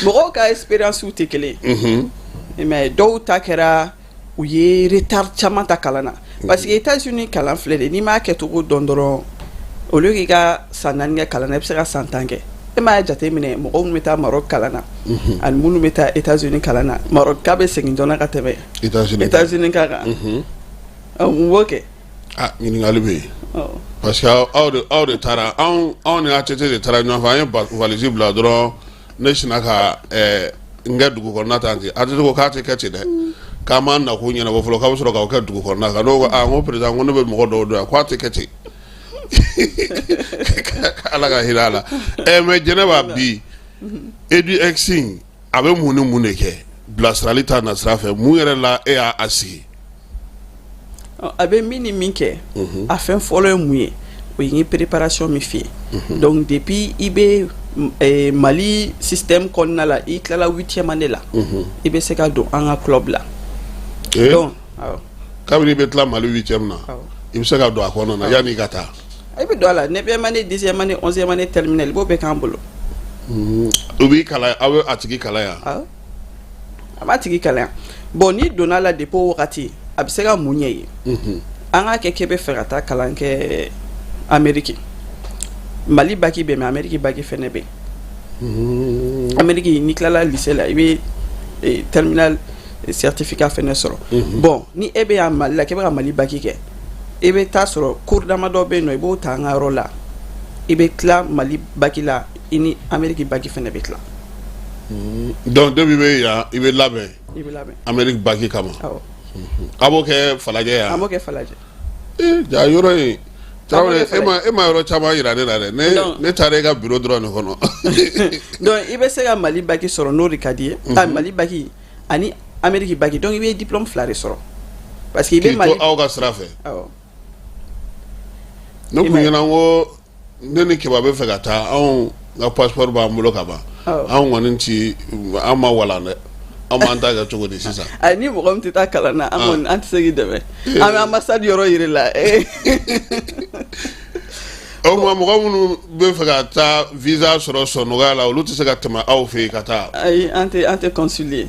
S12: mɔgɔw ka expérience tɛ kelen ye mais dɔw ta kɛra u ye retard caman ta kalan na parce que États-Unis kalan filɛ de n'i m'a kɛcogo dɔn dɔrɔn au lieu k'i ka san 4 kɛ kalan na i bɛ se ka san 10 kɛ e m'a jateminɛ mɔgɔw minnu bɛ taa Maroc kalan na ani minnu bɛ taa États-Unis kalan na Maroc ka bɛ segin joona ka tɛmɛ États-Unis ka kan mun b'o kɛ
S11: ɲininkali bɛ yen parce que aw de taara anw ni ATT de taara ɲɔgɔn fɛ an ye valise bila dɔrɔn ne sinna ka n kɛ dugu kɔnɔna tan ten ATT ko k'a tɛ kɛ ten dɛ k'a ma nakun ɲɛnabɔ fɔlɔ k'a bɛ sɔrɔ k'aw kɛ dugu kɔnɔna kan n'o ko n ko président ko ne bɛ mɔgɔ dɔw dɔn yan k'a tɛ kɛ ten ala ka hinɛ a la mais Jɛnɛba bi EduX a bɛ mun ni mun de kɛ bilasirali ta na sira fɛ mun yɛrɛ la e y'a sigi
S12: a bɛ min ni min kɛ a fɛn fɔlɔ ye mun ye o ye préparation min f'i ye donc depuis i bɛ Mali système kɔnɔna la i tilala 8e année la i bɛ se ka don an ka club la donc
S11: kabini i bɛ tila Mali 8e na i bɛ se ka don a kɔnɔna na yanni i ka taa
S12: i bɛ don a la 9e année 10e année 11e année terminale i b'o bɛɛ k'an bolo
S11: u b'i kalan aw bɛ a tigi kalan yan
S12: a b'a tigi kalan bon ni donna la depuis wagati a bɛ se ka mun ɲɛ ye an k'a kɛ k'e bɛ fɛ ka taa kalan kɛ Amérique Mali baki bɛ mais Amérique baki fɛnɛ bɛ Amérique ni tilala lycée la i bɛ terminal certificat fɛnɛ sɔrɔ bon ni e bɛ yan Mali la k'e bɛ ka Mali baki kɛ e bɛ taa sɔrɔ cours damadɔ bɛ yen nɔ i b'o ta an ka yɔrɔ la i bɛ tila Mali baki la i ni Amérique baki fɛnɛ bɛ tila
S11: donc depuis bɛ yan i bɛ labɛn
S12: i bɛ labɛn
S11: Amérique baki kama
S12: awɔ
S11: a b'o kɛ Falajɛ yan
S12: a b'o kɛ Falajɛ
S11: ja yɔrɔ in Tarawele e ma yɔrɔ caman yira ne la dɛ ne taara e ka bureau dɔrɔn de kɔnɔ
S12: donc i bɛ se ka Mali baki sɔrɔ n'o de ka di ye Mali baki ani Amérique baki donc i bɛ diplôme fila de sɔrɔ parce que i bɛ Mali
S11: k'i to aw ka sira fɛ
S12: awɔ
S11: ne kun ɲɛna ko ne ni Keba bɛ fɛ ka taa anw ka passeport b'an bolo ka ban anw kɔni ci an ma walan dɛ an b'an ta kɛ cogo di sisan
S12: ni mɔgɔ min tɛ taa kalan na an tɛ se k'i dɛmɛ an bɛ ambassade yɔrɔ yiri la
S11: o ma mɔgɔ minnu bɛ fɛ ka taa visa sɔrɔ sɔnɔgɔya la olu tɛ se ka tɛmɛ aw fɛ yen ka taa
S12: ayi an tɛ consulier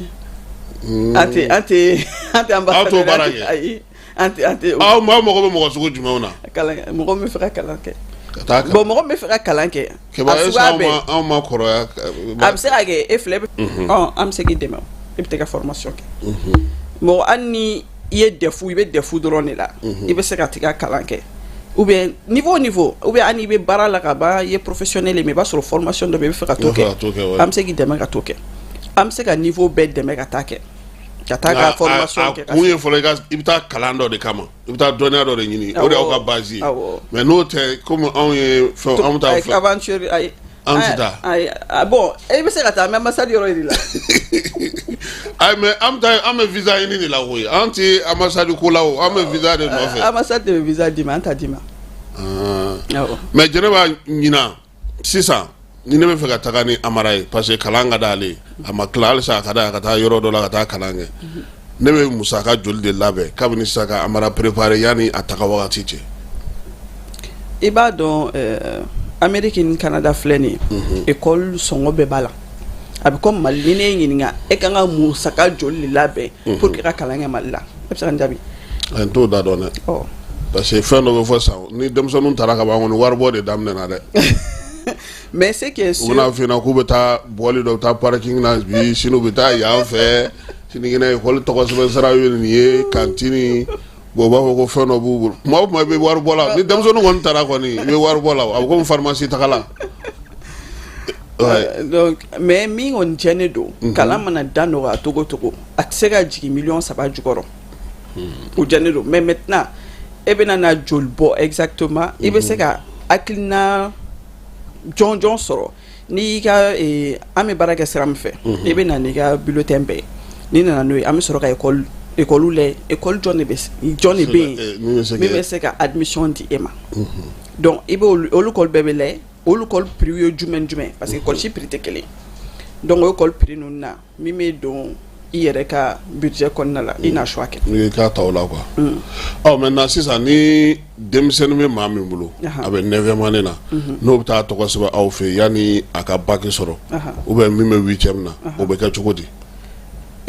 S12: an tɛ ambassadeur
S11: aw t'o baara kɛ
S12: ayi an tɛ
S11: aw mɔgɔ bɛ mɔgɔ sugu jumɛnw na
S12: mɔgɔ min bɛ fɛ ka kalan kɛ bon mɔgɔ min bɛ fɛ ka kalan kɛ
S11: a suguya bɛɛ anw ma kɔrɔya
S12: a bɛ se ka kɛ e filɛ an bɛ se k'i dɛmɛ i bɛ taa ka formation kɛ mɔgɔ hali ni i ye defu i bɛ defu dɔrɔn de la i bɛ se ka taa kalan kɛ ou bien niveau ou bien ani bɛ baara la ka ban i ye professionnel mais i b'a sɔrɔ formation dɔ bɛ i bɛ fɛ ka t'o kɛ an bɛ se k'i dɛmɛ ka t'o kɛ an bɛ se ka niveau bɛɛ dɛmɛ ka taa kɛ ka taa ka formation kɛ
S11: kun ye fɔlɔ i bɛ taa kalan dɔ de kama i bɛ taa dɔnniya dɔ de ɲini o de y'aw ka base ye mais n'o tɛ komi anw ye fɛn anw t'a fɛ
S12: aventure ayi
S11: an tɛ taa
S12: bon e bɛ se ka taa mais ambassade yɔrɔ yiri la
S11: ayi mais an bɛ visa ɲini de la koyi an tɛ ambassade ko la o an bɛ visa de nɔfɛ
S12: ambassade de bɛ visa d'i ma an t'a d'i ma
S11: mais Jɛnɛba ɲinan sisan ni ne bɛ fɛ ka taga ni Amara ye parce que kalan ka d'ale a ma tila halisa a ka d'a ye ka taa yɔrɔ dɔ la ka taa kalan kɛ ne bɛ musaka joli de labɛn kabini sisan ka Amara préparer yanni a taga wagati cɛ
S12: i b'a dɔn Amérique ni Canada filɛ nin ye école sɔngɔ bɛɛ b'a la a bɛ komi Mali ni ne ye ɲininka e kan ka musaka joli de labɛn pour que ka kalan kɛ Mali la e bɛ se ka n jaabi
S11: n t'o da dɔn dɛ parce que fɛn dɔ bɛ fɔ sisan ni denmisɛnninw taara ka ban kɔni waribɔ de daminɛna dɛ
S12: mais c'est que
S11: u bɛna f'i ɲɛna k'u bɛ taa bɔli dɔ bɛ taa parking na bi sini u bɛ taa yan fɛ sinikɛnɛ école tɔgɔ sɛbɛn sara ye nin ye kantini bon u b'a fɔ ko fɛn dɔ b'u bolo tuma o tuma i bɛ wari bɔ la ni denmisɛnninw kɔni taara kɔni i bɛ wari bɔ la a bɛ komi pharmacie tagala
S12: donc mais min kɔni tiɲɛnen don kalan mana da nɔgɔya togo togo a tɛ se ka jigin $1,000,000 jukɔrɔ o tiɲɛnen don mais maintenant e bɛna na joli bɔ exactement i bɛ se ka hakilina jɔn sɔrɔ n'i ka an bɛ baara kɛ sira min fɛ i bɛ na n'i ka bulletin bɛɛ n'i nana n'o ye an bɛ sɔrɔ ka école lajɛ école jɔn de bɛ yen min bɛ se ka admission di e ma donc i bɛ olu école bɛɛ bɛ lajɛ olu école prix ye jumɛn parce que école si prix tɛ kelen donc o école prix ninnu na min bɛ don i yɛrɛ ka budget kɔnɔna la i n'a choix kɛ
S11: i k'a ta o la quoi maintenant sisan ni denmisɛnnin bɛ maa min bolo a bɛ 9e année na n'o bɛ taa tɔgɔ sɛbɛn aw fɛ yanni a ka bac sɔrɔ ou bien min bɛ 8e na o bɛ kɛ cogo di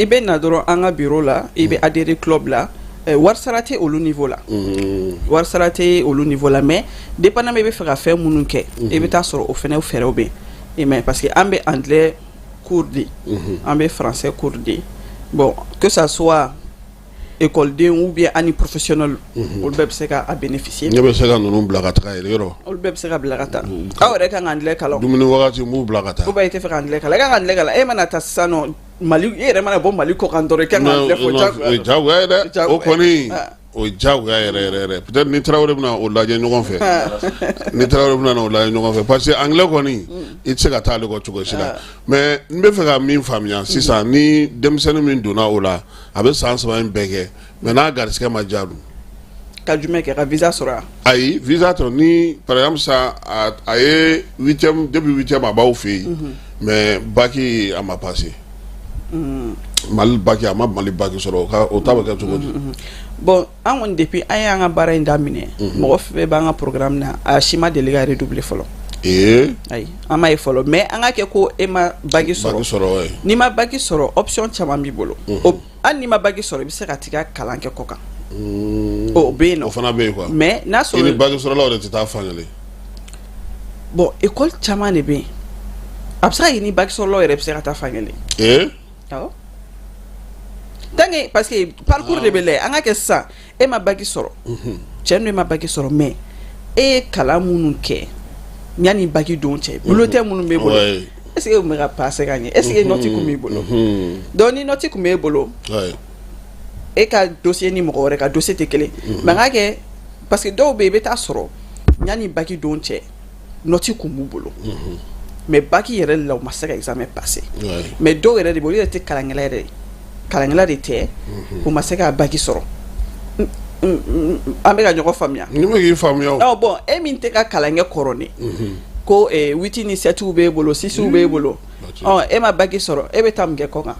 S12: i bɛ na dɔrɔn an ka bureau la i bɛ adhérer club la wari sara tɛ olu niveau la wari sara tɛ olu niveau la mais dépendamment i bɛ fɛ ka fɛn minnu kɛ i bɛ taa sɔrɔ o fɛnɛ fɛɛrɛw bɛ yen mais parce que an bɛ anglais cours di an bɛ français cours di bon que ça soit écoleden ou bien ani professionnel olu bɛɛ bɛ se ka bénéficier
S11: ne bɛ se ka ninnu bila ka taga yɛrɛ yɔrɔ
S12: olu bɛɛ bɛ se ka bila ka taa aw yɛrɛ kan ka anglais kalan
S11: dumuni wagati m'u bila ka taa
S12: ou bien i tɛ fɛ ka anglais kalan i kan ka anglais kalan e mana taa sisan nɔ Mali e yɛrɛ mana bɔ Mali kɔ kan dɔrɔn i kan ka anglais fɔ
S11: o ye jagoya ye dɛ o kɔni o ye jagoya yɛrɛ peut-être ni Tarawele bɛna o lajɛ ɲɔgɔn fɛ ni Tarawele bɛna o lajɛ ɲɔgɔn fɛ parce que anglais kɔni i tɛ se ka taa ale kɔ cogo si la mais n bɛ fɛ ka min faamuya sisan ni denmisɛnnin min donna o la a bɛ san 3 in bɛɛ kɛ mais n'a garisigɛ ma diya dun
S12: ka jumɛn kɛ ka visa sɔrɔ
S11: ayi visa tɔ ni par exemple sa a ye 8e depuis 8e a b'aw fɛ yen mais bac a ma passé Mali bac a ma Mali bac sɔrɔ o ta bɛ kɛ cogo di
S12: bon an kɔni depuis an y'an ka baara in daminɛ mɔgɔ fɛn b'an ka programme na a si ma deli ka redoubler fɔlɔ ayi an m'a ye fɔlɔ mais an ka kɛ ko e ma bagi sɔrɔ n'i ma bagi sɔrɔ option caman b'i bolo hali n'i ma bagi sɔrɔ i bɛ se ka t'i ka kalan kɛ kɔ kan o bɛ yen nɔ
S11: o fana bɛ yen quoi
S12: mais n'a sɔrɔ
S11: i ni bagi sɔrɔlaw de tɛ taa fan kelen
S12: bon école caman de bɛ yen a bɛ se ka kɛ ni bagi sɔrɔlaw yɛrɛ bɛ se ka taa fan kelen awɔ tant que parce que parcours de bɛ lajɛ an ka kɛ sisan e ma bagi sɔrɔ cɛ n'e ma bagi sɔrɔ mais e ye kalan minnu kɛ yanni bagi don cɛ bulletin minnu b'e bolo est ce que o bɛ ka passer ka ɲɛ est ce que nɔti kun b'i bolo donc ni nɔti kun b'e bolo e ka dossier ni mɔgɔ wɛrɛ ka dossier tɛ kelen mais an ka kɛ parce que dɔw bɛ yen i bɛ taa sɔrɔ yanni bagi don cɛ nɔti kun b'u bolo mais bagi yɛrɛ la u ma se ka examen passer mais dɔw yɛrɛ de bɛ olu yɛrɛ tɛ kalankɛla yɛrɛ kalankɛla de tɛ u ma se ka bagi sɔrɔ an bɛ ka ɲɔgɔn faamuya
S11: ni ma k'i faamuya
S12: bon e min tɛ ka kalankɛ kɔrɔni ko 8 ni 7 b'e bolo 6 b'e bolo e ma bagi sɔrɔ e bɛ taa mun kɛ kɔ kan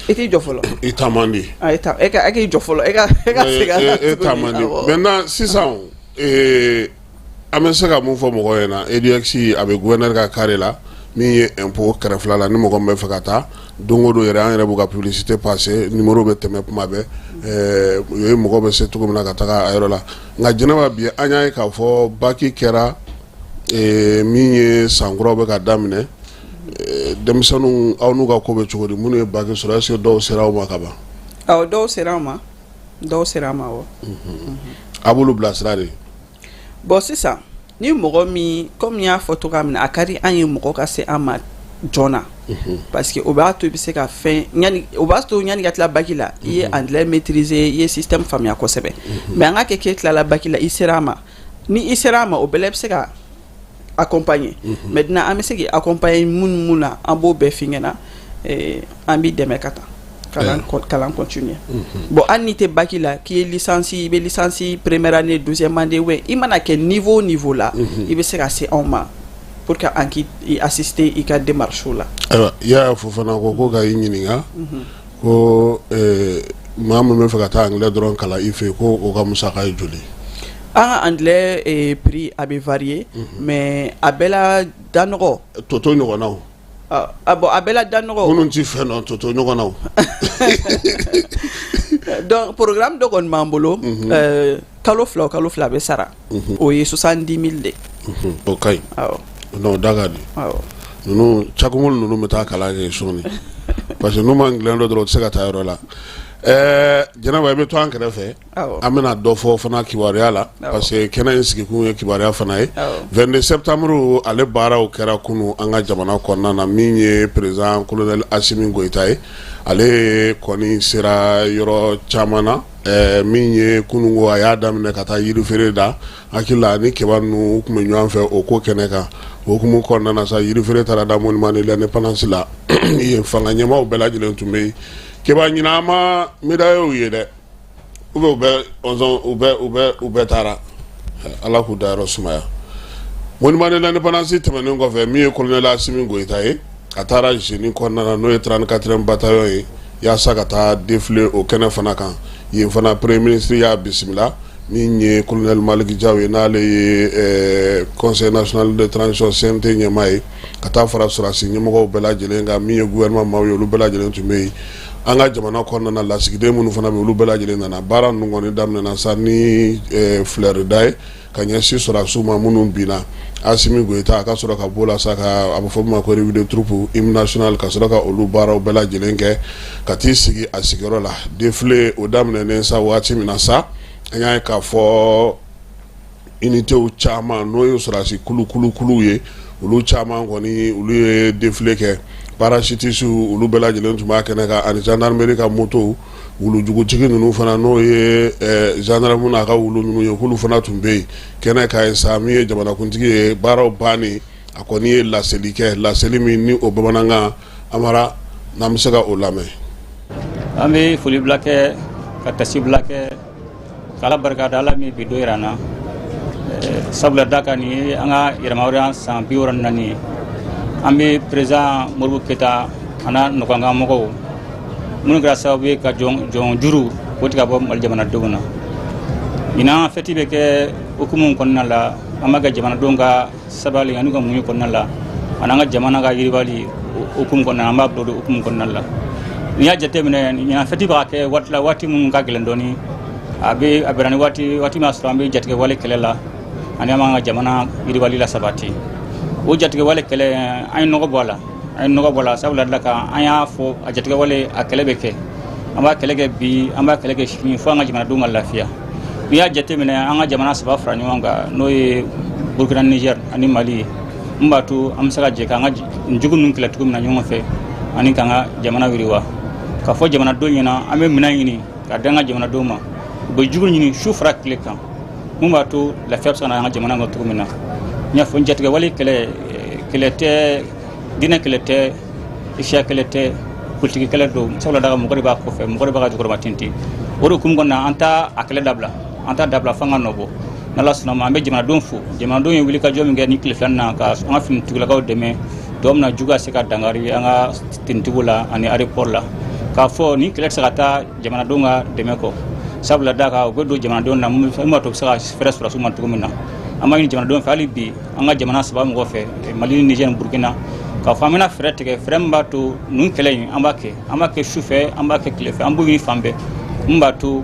S12: i t'i jɔ fɔlɔ
S11: i taa man di
S12: e k'i jɔ fɔlɔ e ka segin a la
S11: taa man di maintenant sisan an bɛ se ka mun fɔ mɔgɔw ɲɛna EDUEX a bɛ gouverneur ka carré la min ye impôt kɛrɛfɛla la ni mɔgɔ min bɛ fɛ ka taa don o don yɛrɛ an yɛrɛ b'u ka publicité passer numéro bɛ tɛmɛ kuma bɛɛ o ye mɔgɔ bɛ se cogo min na ka taga a yɔrɔ la nka jɛnɛba bi an y'a ye k'a fɔ baki kɛra min ye san kuraw bɛ ka daminɛ denmisɛnninw aw n'u ka ko bɛ cogo di minnu ye baki sɔrɔ est ce que dɔw sera aw ma ka ban
S12: dɔw sera an ma awɔ
S11: a b'olu bilasira de
S12: bon sisan ni mɔgɔ min comme y'a fɔ cogoya min na a ka di an ye mɔgɔ ka se an ma joona parce que o b'a to i bɛ se ka fɛn o b'a to yanni ka tila baki la i ye anglais maîtriser i ye système faamuya kosɛbɛ mais an ka kɛ k'e tilala baki la i sera a ma ni i sera a ma o bɛɛ la i bɛ se ka accompagner maintenant an bɛ se k'i accompagner mun na an b'o bɛɛ f'i ɲɛna an b'i dɛmɛ ka taa kalan continuer bon hali n'i tɛ baki la k'i ye licence i bɛ licence première année deuxième année ouais i mana kɛ niveau la i bɛ se ka se anw ma pour que an k'i assister i ka démarche la
S11: ayiwa i y'a fɔ fana ko ka i ɲininka ko maa min bɛ fɛ ka taa anglais dɔrɔn kalan i fɛ ko o ka musaka ye joli
S12: an ka anglais prix a bɛ varier mais a bɛɛ la danɔgɔ
S11: toto ɲɔgɔnnaw
S12: bon a bɛɛ la danɔgɔ
S11: minnu ti fɛn dɔn toto ɲɔgɔnnaw
S12: donc programme dɔ kɔni b'an bolo kalo fila a bɛ sara o ye 70 000 de
S11: o ka ɲi non da ka di ninnu cakumuli ninnu bɛ taa kalan kɛ sɔɔni parce que n'u ma anglais dɔ dɔrɔn u tɛ se ka taa yɔrɔ la jɛnɛba i bɛ to an kɛrɛfɛ an bɛna dɔ fɔ fana kibaruya la parce que kɛnɛ in sigikun ye kibaruya fana ye 22 septembre ale baaraw kɛra kunu an ka jamana kɔnɔna na min ye président colonel Asimi Goyita ye ale kɔni sera yɔrɔ caman na min ye kunungo a y'a daminɛ ka taa yirifeere da hakili la ni kibaru ninnu u tun bɛ ɲɔgɔn fɛ o ko kɛnɛ kan o hukumu kɔnɔna na sa yirifeere taara da monument de l'indépendance la yen fanga ɲɛmaaw bɛɛ lajɛlen tun bɛ yen kiba ɲina an ma médaillew ye dɛ u bɛɛ taara ala k'u dayɔrɔ sumaya monument de l'indépendance tɛmɛnen kɔfɛ min ye colonel Asimi Goyita ye a taara Génie kɔnɔna na n'o ye 34e bataillon ye yaasa ka taa défiler o kɛnɛ fana kan yen fana premier ministre y'a bisimila min ye colonel Maliki Diaw ye n'ale ye conseil national de transition CNT ɲɛmaa ye ka taa fara sɔrɔdasi ɲɛmɔgɔw bɛɛ lajɛlen kan min ye gouvernement maaw ye olu bɛɛ lajɛlen tun bɛ yen an ka jamana kɔnɔna na lasigiden minnu fana bɛ olu bɛɛ lajɛlen nana baara ninnu kɔni daminɛna sa ni fleur da ye ka ɲɛsin sɔrɔdasiw ma minnu binna Asimi Goyita a ka sɔrɔ ka bɔ la sa ka a bɛ fɔ min ma ko revue de troupe hymne national ka sɔrɔ ka olu baaraw bɛɛ lajɛlen kɛ ka t'i sigi a sigiyɔrɔ la défilé o daminɛnen sa waati min na sa an y'a ye k'a fɔ unitéw caman n'o ye sɔrɔdasi kulu ye olu caman kɔni olu ye défilé kɛ parachutiste olu bɛɛ lajɛlen tun b'a kɛnɛ kan ani gendarmerie ka moto wulujugutigi ninnu fana n'o ye gendarme n'a ka wulu ninnu ye k'olu fana tun bɛ yen kɛnɛ ka ye sa min ye jamanakuntigi ye baaraw bannen a kɔni ye laseli kɛ laseli min ni o bamanankan Amara n'an bɛ se ka o lamɛn.
S13: An bɛ foli bila kɛ ka tasi bila kɛ k'Ala barika da Ala min bi dɔ yira an na sabula da kan nin ye an ka yɛrɛmahɔrɔnya san 64 ye an bɛ président Modibo Keyita a n'a nɔgɔnkan mɔgɔw minnu kɛra sababu ye ka jɔn juru o tigɛ ka bɔ Mali jamanadenw na ɲinan fɛti bɛ kɛ hukumu kɔnɔna la an b'a kɛ jamanadenw ka sabali ani ka muɲu kɔnɔna la ani an ka jamana ka yiribali hukumu kɔnɔna la an b'a bila o de hukumu kɔnɔna la n'i y'a jateminɛ ɲinan fɛti b'a kɛ waati la waati minnu ka gɛlɛn dɔɔni a bɛnna ni waati min y'a sɔrɔ an bɛ jatigɛ wale kɛlɛ la ani an b'an ka jamana yiribali la sabati o jatigɛ wale kɛlɛ an ye nɔgɔ bɔ a la sabula dilan kan an y'a fɔ a jatigɛ wale a kɛlɛ bɛ kɛ an b'a kɛlɛ kɛ bi an b'a kɛlɛ kɛ sini fo an ka jamanadenw ka lafiya n'i y'a jateminɛ an ka jamana saba fara ɲɔgɔn kan n'o ye Burkina Niger ani Mali mun b'a to an bɛ se ka jɛ k'an ka jugu ninnu kɛlɛ cogo min na ɲɔgɔn fɛ ani k'an ka jamana yiriwa ka fɔ jamanadenw ɲɛna an bɛ minɛn ɲini ka di an ka jamanadenw ma u bɛ jugu ɲini su fara tile kan mun b'a to lafiya bɛ se ka na an ka jamana kɔnɔ cogo min na n y'a fɔ jatigɛ wale kɛlɛ tɛ diinɛ kɛlɛ tɛ isiya kɛlɛ tɛ politiki kɛlɛ don sabula daga mɔgɔ de b'a kɔfɛ mɔgɔ de b'a ka jukɔrɔma tintin o de hukumu kɔnɔna na an t'a a kɛlɛ dabila f'an ka nɔbɔ n'Ala sɔnna ma an bɛ jamanadenw fo jamanadenw ye wulikajɔ min kɛ ni tile filanan na ka an ka finitigilakaw dɛmɛ tuma min na jugu ka se ka dankari an ka tenitigiw la ani aéroport la k'a fɔ ni kɛlɛ tɛ se ka taa jamanadenw ka dɛmɛ kɔ sabula da kan u bɛ don jamanadenw na mun b'a to u bɛ se ka fɛɛrɛ sɔrɔ su ma cogo min na an b'a ɲini jamanadenw fɛ hali bi an ka jamana saba mɔgɔ fɛ Mali Niger ni Burkina k'a fɔ an bɛna fɛɛrɛ tigɛ fɛɛrɛ min b'a to nin kɛlɛ in an b'a kɛ su fɛ an b'a kɛ tile fɛ an b'o ɲini fan bɛɛ mun b'a to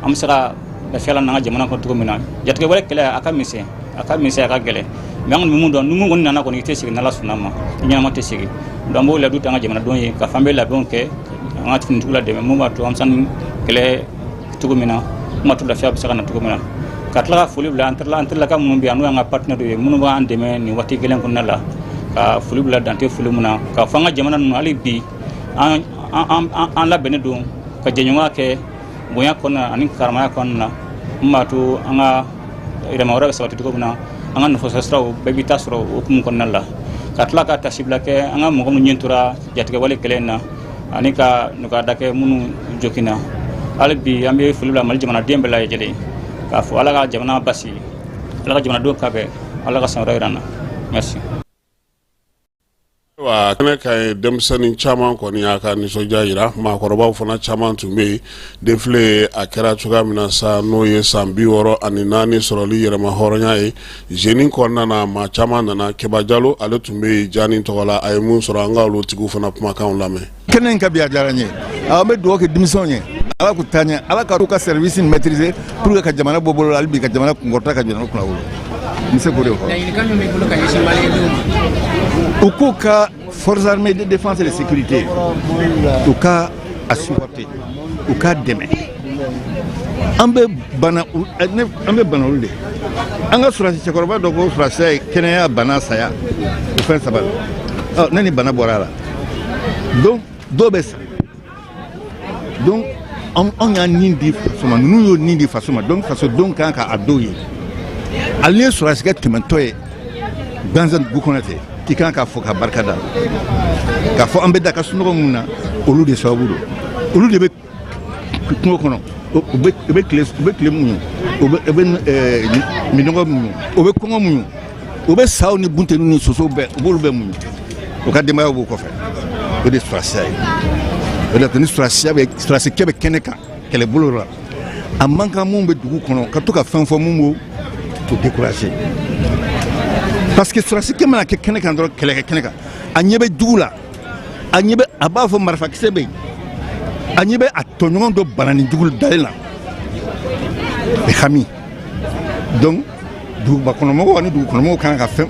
S13: an bɛ se ka lafiya la n'an ka jamana kɔnɔ cogo min na jatigɛ wɛrɛ kɛlɛ a ka misɛn a ka gɛlɛn mais an kɔni bɛ mun dɔn ni mun kɔni nana kɔni i tɛ segin n'Ala sɔnna ma i ɲɛnama tɛ segin donc an b'o ladon ta an ka jamanadenw ye ka fɔ an bɛ labɛnw kɛ an ka finitigiw la dɛmɛ mun b'a to an bɛ se nin kɛlɛ cogo min na mun b'a to lafiya bɛ se ka na cogo min na ka tila ka foli bila an terilaka minnu bɛ yan n'o y'an ka partenaires ye minnu b'an dɛmɛ nin waati gɛlɛn kɔnɔna la ka foli bila dante foli mun na ka fɔ an ka jamana ninnu hali bi an labɛnnen don ka jɛɲɔgɔnya kɛ bonya kɔnɔna ani karamaya kɔnɔna na mun b'a to an ka yɛrɛma wɛrɛ bɛ sabati cogo min na an ka nafasɔrɔ siraw bɛɛ bɛ taa sɔrɔ o hukumu kɔnɔna la ka tila ka tasibila kɛ an ka mɔgɔ minnu ɲɛ tora jatigɛ wale kɛlɛ in na ani ka nɔgɔyada kɛ minnu joginna hali bi an bɛ foli bila Mali jamanaden bɛɛ lajɛlen k'a fɔ Ala ka jamana basigi Ala ka jamanadenw ka bɛn Ala ka san wɛrɛ jira an na merci.
S11: Wa kɛnɛ ka ye denmisɛnnin caman kɔni y'a ka nisɔndiya jira maakɔrɔbaw fana caman tun bɛ yen defile a kɛra cogoya min na sa n'o ye san 64 sɔrɔli yɛrɛma hɔrɔnya ye jeune kɔnɔna na maa caman nana Keba Jalo ale tun bɛ yen Jani tɔgɔ la a ye mun sɔrɔ an ka olu tigiw fana kumakanw lamɛn.
S14: Kɛnɛ in ka bi a diyara n ye an bɛ dugawu kɛ denmisɛnw ye Ala k'u taa ɲɛ Ala ka ka service maîtriser pour que ka jamana bɔ bolo la hali bi ka jamana kunkɔrɔta ka jamana kunna wolo n bɛ se k'o de fɔ. U k'u ka forces armées de défense et de sécurité u ka a supporter u ka dɛmɛ an bɛ bana olu de an ka surasi cɛkɔrɔba dɔ ko surasiya ye kɛnɛya bana saya o fɛn saba ne ni bana bɔra a la donc dɔw bɛ sa donc anw y'a nin di faso ma ninnu y'o nin di faso ma donc fasodenw kan ka a dɔw ye hali ni ye surasikɛ tɛmɛtɔ ye gansan dugu kɔnɔ ten i kan k'a fɔ ka barika da k'a fɔ an bɛ da ka sunɔgɔ mun na olu de sababu don olu de bɛ kungo kɔnɔ u bɛ tile muɲu u bɛ minɔgɔ muɲu u bɛ kɔngɔ muɲu u bɛ saw ni buntenu ni sosow bɛɛ u b'olu bɛɛ muɲu u ka denbayaw b'o kɔfɛ o de ye surasiya ye o de la ni surasikɛ bɛ kɛnɛ kan kɛlɛbolo la a man kan mun bɛ dugu kɔnɔ ka to ka fɛn fɔ mun b'o décourager parce que surasikɛ mana kɛ kɛnɛ kan dɔrɔn kɛlɛ kɛ kɛnɛ kan a ɲɛ bɛ jugu la a b'a fɔ marifakisɛ bɛ yen a ɲɛ bɛ a tɔɲɔgɔn dɔ banani jugu dalen na hami donc dugubakɔnɔmɔgɔw ani dugukɔnɔmɔgɔw kan ka fɛn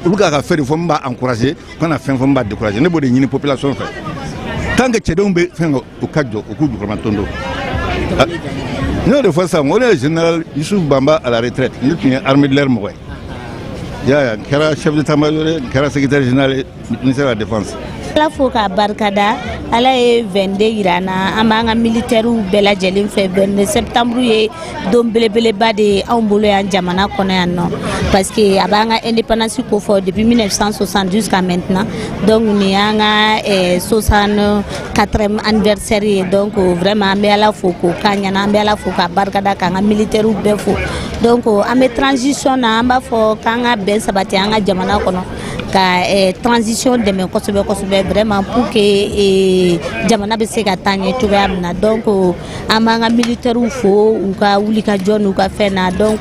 S14: olu ka fɛn de fɔ min b'a encourager u kana fɛn fɔ min b'a décourager ne b'o de ɲini population fɛ tant que cɛdenw bɛ fɛn kan u ka jɔ u k'u jukɔrɔma tondo ne y'o de fɔ sisan o de ye général Youssouf Bamba à la retraite ne tun ye armée de l'air mɔgɔ ye n kɛra chef d'état-major ye n kɛra secrétaire général ministère de la défense.
S15: Ala fo k'a barikada Ala ye 22 yira an na an b'an ka militaires bɛɛ lajɛlen fɛ 22 septembre ye don belebeleba de ye anw bolo yan jamana kɔnɔ yan nɔ parce que a b'an ka indépendance ko fɔ depuis 1960 jusqu'à maintenant donc nin y'an ka 64e anniversaire ye donc vraiment an bɛ Ala fo k'o k'a ɲɛna an bɛ Ala fo k'a barikada k'an ka militaires bɛɛ fo donc an bɛ transition na an b'a fɔ k'an ka bɛn sabati an ka jamana kɔnɔ ka transition dɛmɛ kosɛbɛ kosɛbɛ vraiment pour que jamana bɛ se ka taa ɲɛ cogoya min na donc an b'an ka militaires fo u ka wulikajɔ n'u ka fɛn na donc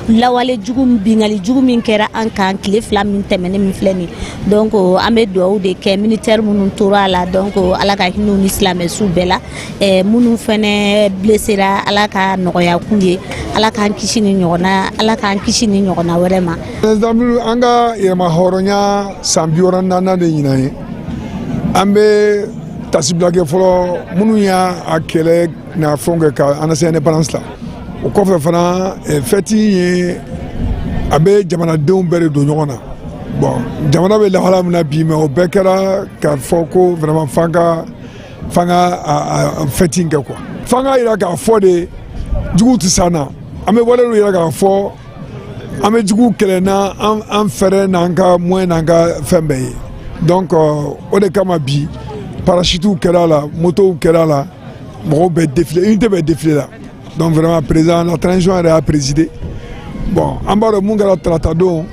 S15: lawale jugu bingali jugu min kɛra an kan tile 2 min tɛmɛnen min filɛ nin donc an bɛ dugawu de kɛ militaires minnu tora a la donc ala ka hinɛ u ni silamɛsu bɛɛ la minnu fɛnɛ blessera ala ka nɔgɔya k'u ye ala k'an kisi ni ɲɔgɔnna ala k'an kisi ni ɲɔgɔnna wɛrɛ ma.
S1: Exemple an ka yɛlɛma hɔrɔnya san 64 de ɲinan ye an bɛ tasibila kɛ fɔlɔ minnu y'a kɛlɛ n'a fɛnw kɛ ka an lase indépendance la o kɔfɛ fana fɛti ye a bɛ jamanadenw bɛɛ de don ɲɔgɔn na bon jamana bɛ lahala min na bi mais o bɛɛ kɛra k'a fɔ ko vraiment f'an ka fɛti kɛ quoi f'an ka yira k'a fɔ de juguw tɛ s'an na an bɛ wale dɔ yira k'a fɔ an bɛ juguw kɛlɛ n'an fɛɛrɛ n'an ka moyen n'an ka fɛn bɛɛ ye donc o de kama bi parachutiw kɛra la motow kɛra la mɔgɔw bɛ défilé unité bɛ défilé la donc vraiment président la transition yɛrɛ y'a présidé bon an b'a dɔn mun kɛra tarata don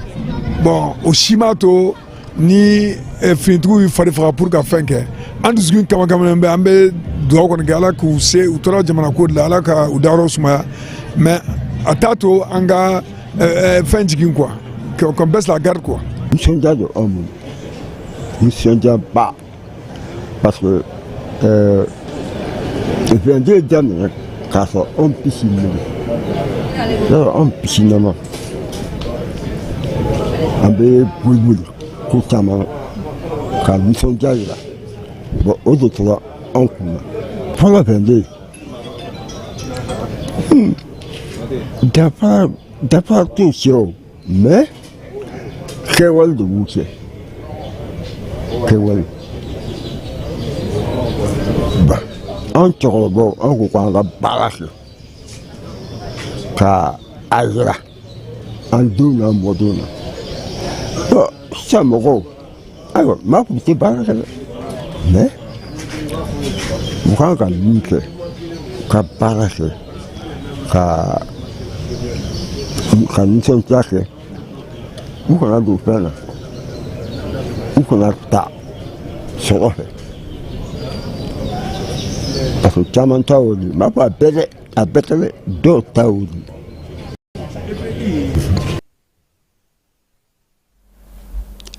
S1: bon o si m'a to ni finitigiw y'u fari faga pour ka fɛn kɛ an dusukun kamakamanlen bɛ an bɛ dugawu kɔni kɛ ala k'u se u tora jamana ko de la ala ka u dayɔrɔ sumaya mais a t'a to an ka fɛn jigin quoi qu'on baisse la garde quoi.
S16: nisɔndiya de anw bolo nisɔndiyaba parce que vɛnde daminɛ k'a sɔrɔ anw pisi mulu yɔrɔ anw pisinama an bɛ boli ko caman ka nisɔndiya jira bon o de tora anw kun na fɔlɔ vɛnde dafa t'o se o mais kɛwale de b'u kɛ kɛwale an cɛkɔrɔbaw an ko k'an ka baara kɛ ka a jira an denw n'an mɔdenw na bon sisan mɔgɔw ayiwa maa kun tɛ baara kɛ dɛ mais u kan ka min kɛ ka baara kɛ ka nisɔndiya kɛ u kana don fɛn na u kana ta sɔgɔ fɛ parce que caman ta y'o de ye n b'a fɔ a bɛɛ tɛ dɛ dɔw ta y'o de ye.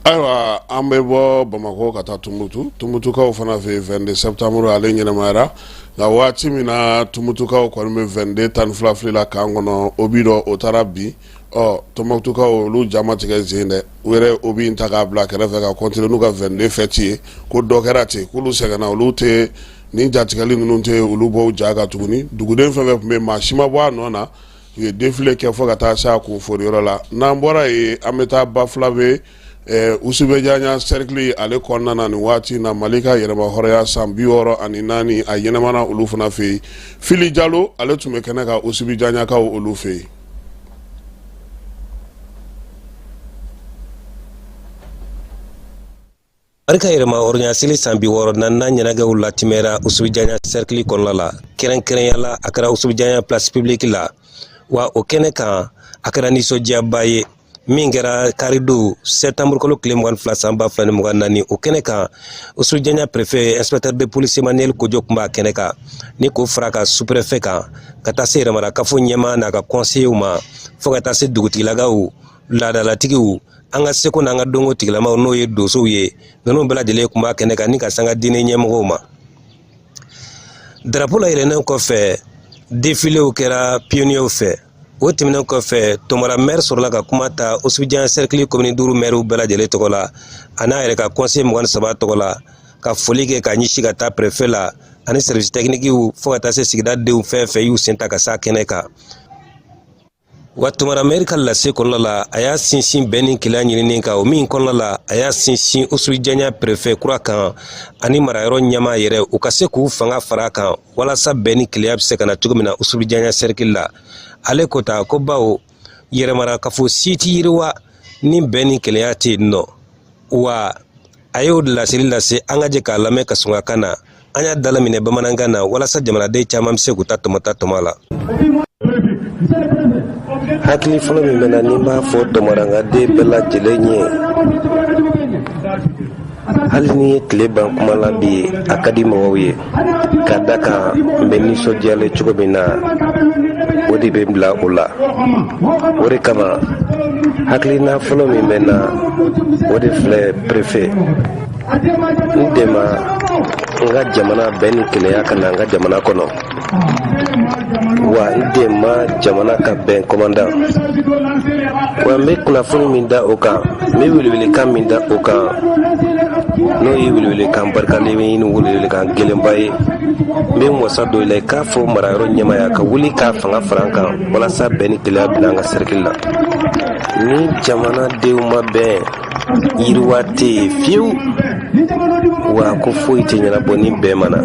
S11: ayiwa an bɛ bɔ Bamakɔ ka taa Tumutukaw fana fɛ yen 22 septembre ale ɲɛnɛmayara nka waati min na Tumutukaw kɔni bɛ 22 12 fili la k'an kɔnɔ o bi dɔ o taara bi Tumutukaw olu jama tigɛ sen dɛ u yɛrɛ o bi ta k'a bila kɛrɛfɛ ka continuer n'u ka 22 fɛti ye ko dɔ kɛra ten k'olu sɛgɛnna olu tɛ ni jatigɛli ninnu tɛ olu bɔ ja kan tuguni duguden fɛn fɛn tun bɛ maa si ma bɔ a nɔ na u ye défilé kɛ fo ka taa se a kunforiyɔrɔ la n'an bɔra yen an bɛ taa Bafula bɛ Usubɛjanya cercle ale kɔnɔna na nin waati na Mali ka yɛrɛma hɔrɔnya san 64 a ɲɛnamana olu fana fɛ yen Fili Jalo ale tun bɛ kɛnɛ ka Usubɛjanyakaw olu fɛ yen.
S17: Barika yɛrɛma hɔrɔnya seli san 64 ɲɛnajɛw latimɛra Usubɛjanya cercle kɔnɔna la kɛrɛnkɛrɛnya la a kɛra Usubɛjanya place publique la wa o kɛnɛ kan a kɛra nisɔndiyaba ye min kɛra karido septembre kalo tile 22 san 2024 o kɛnɛ kan Usubɛjanya préfet inspecteur de police Emmanuel Kojo kun b'a kɛnɛ kan ni ko fara ka sous-préfet kan ka taa se yɛrɛmarakafo ɲɛma n'a ka conseiller ma fo ka taa se dugutigilakaw laadalatigiw an ka seko n'an ka dongo tigilamaw n'o ye dosow ye ninnu bɛɛ lajɛlen kun b'a kɛnɛ kan ni ka sanga diinɛ ɲɛmɔgɔw ma. Drapeau la yɛlɛnnen kɔfɛ défiléw kɛra pionniers fɛ o tɛmɛnen kɔfɛ Tomara maire sɔrɔla ka kuma ta Usubɛjanya cercle commune 5 maires bɛɛ lajɛlen tɔgɔ la a n'a yɛrɛ ka conseil 23 tɔgɔ la ka foli kɛ ka ɲɛsin ka taa préfet la ani service technique fo ka taa se sigida denw fɛn fɛn y'u sen ta ka s'a kɛnɛ kan. Wa Tomara maire ka lase kɔnɔna la a y'a sinsin bɛn ni keleya ɲinini kan o min kɔnɔna la a y'a sinsin Usubɛjanya préfet kura kan ani marayɔrɔ ɲɛma yɛrɛ u ka se k'u fanga fara kan walasa bɛn ni keleya bɛ se ka na cogo min na Usubɛjanya cercle la. Ale ko ta ko bawo yɛrɛmarakafo si tɛ yiriwa ni bɛn ni keleya tɛ yen nɔ wa a y'o laseli lase an ka jɛ k'a lamɛn ka sɔn ka kan na an y'a dalaminɛ bamanankan na walasa jamanaden caman bɛ se k'u ta tɔmɔ la. Hakili fɔlɔ min bɛ na ni n b'a fɔ tɔmɔrangaden bɛɛ lajɛlen ye hali ni ye tile ban kuma la bi a ka di mɔgɔw ye ka da kan n bɛ nisɔndiyalen cogo min na o de bɛ bila o la o de kama hakilina fɔlɔ min bɛ na o de filɛ préfet n dɛmɛ n ka jamana bɛɛ ni kelenya ka na n ka jamana kɔnɔ wa n dɛmɛ jamana ka bɛn commandant wa n bɛ kunnafoni min da o kan n bɛ welewelekan min da o kan n'o ye welewelekan barikalen ye ni welewelekan gɛlɛnba ye n bɛ n wasa don i la i k'a fɔ marayɔrɔ ɲɛmaya ka wuli k'a fanga fara an kan walasa bɛɛ ni kelenya bɛna an ka cercle la ni jamanadenw ma bɛn yiriwa tɛ yen fiyewu wa ko foyi tɛ ɲɛnabɔ ni bɛɛ ma na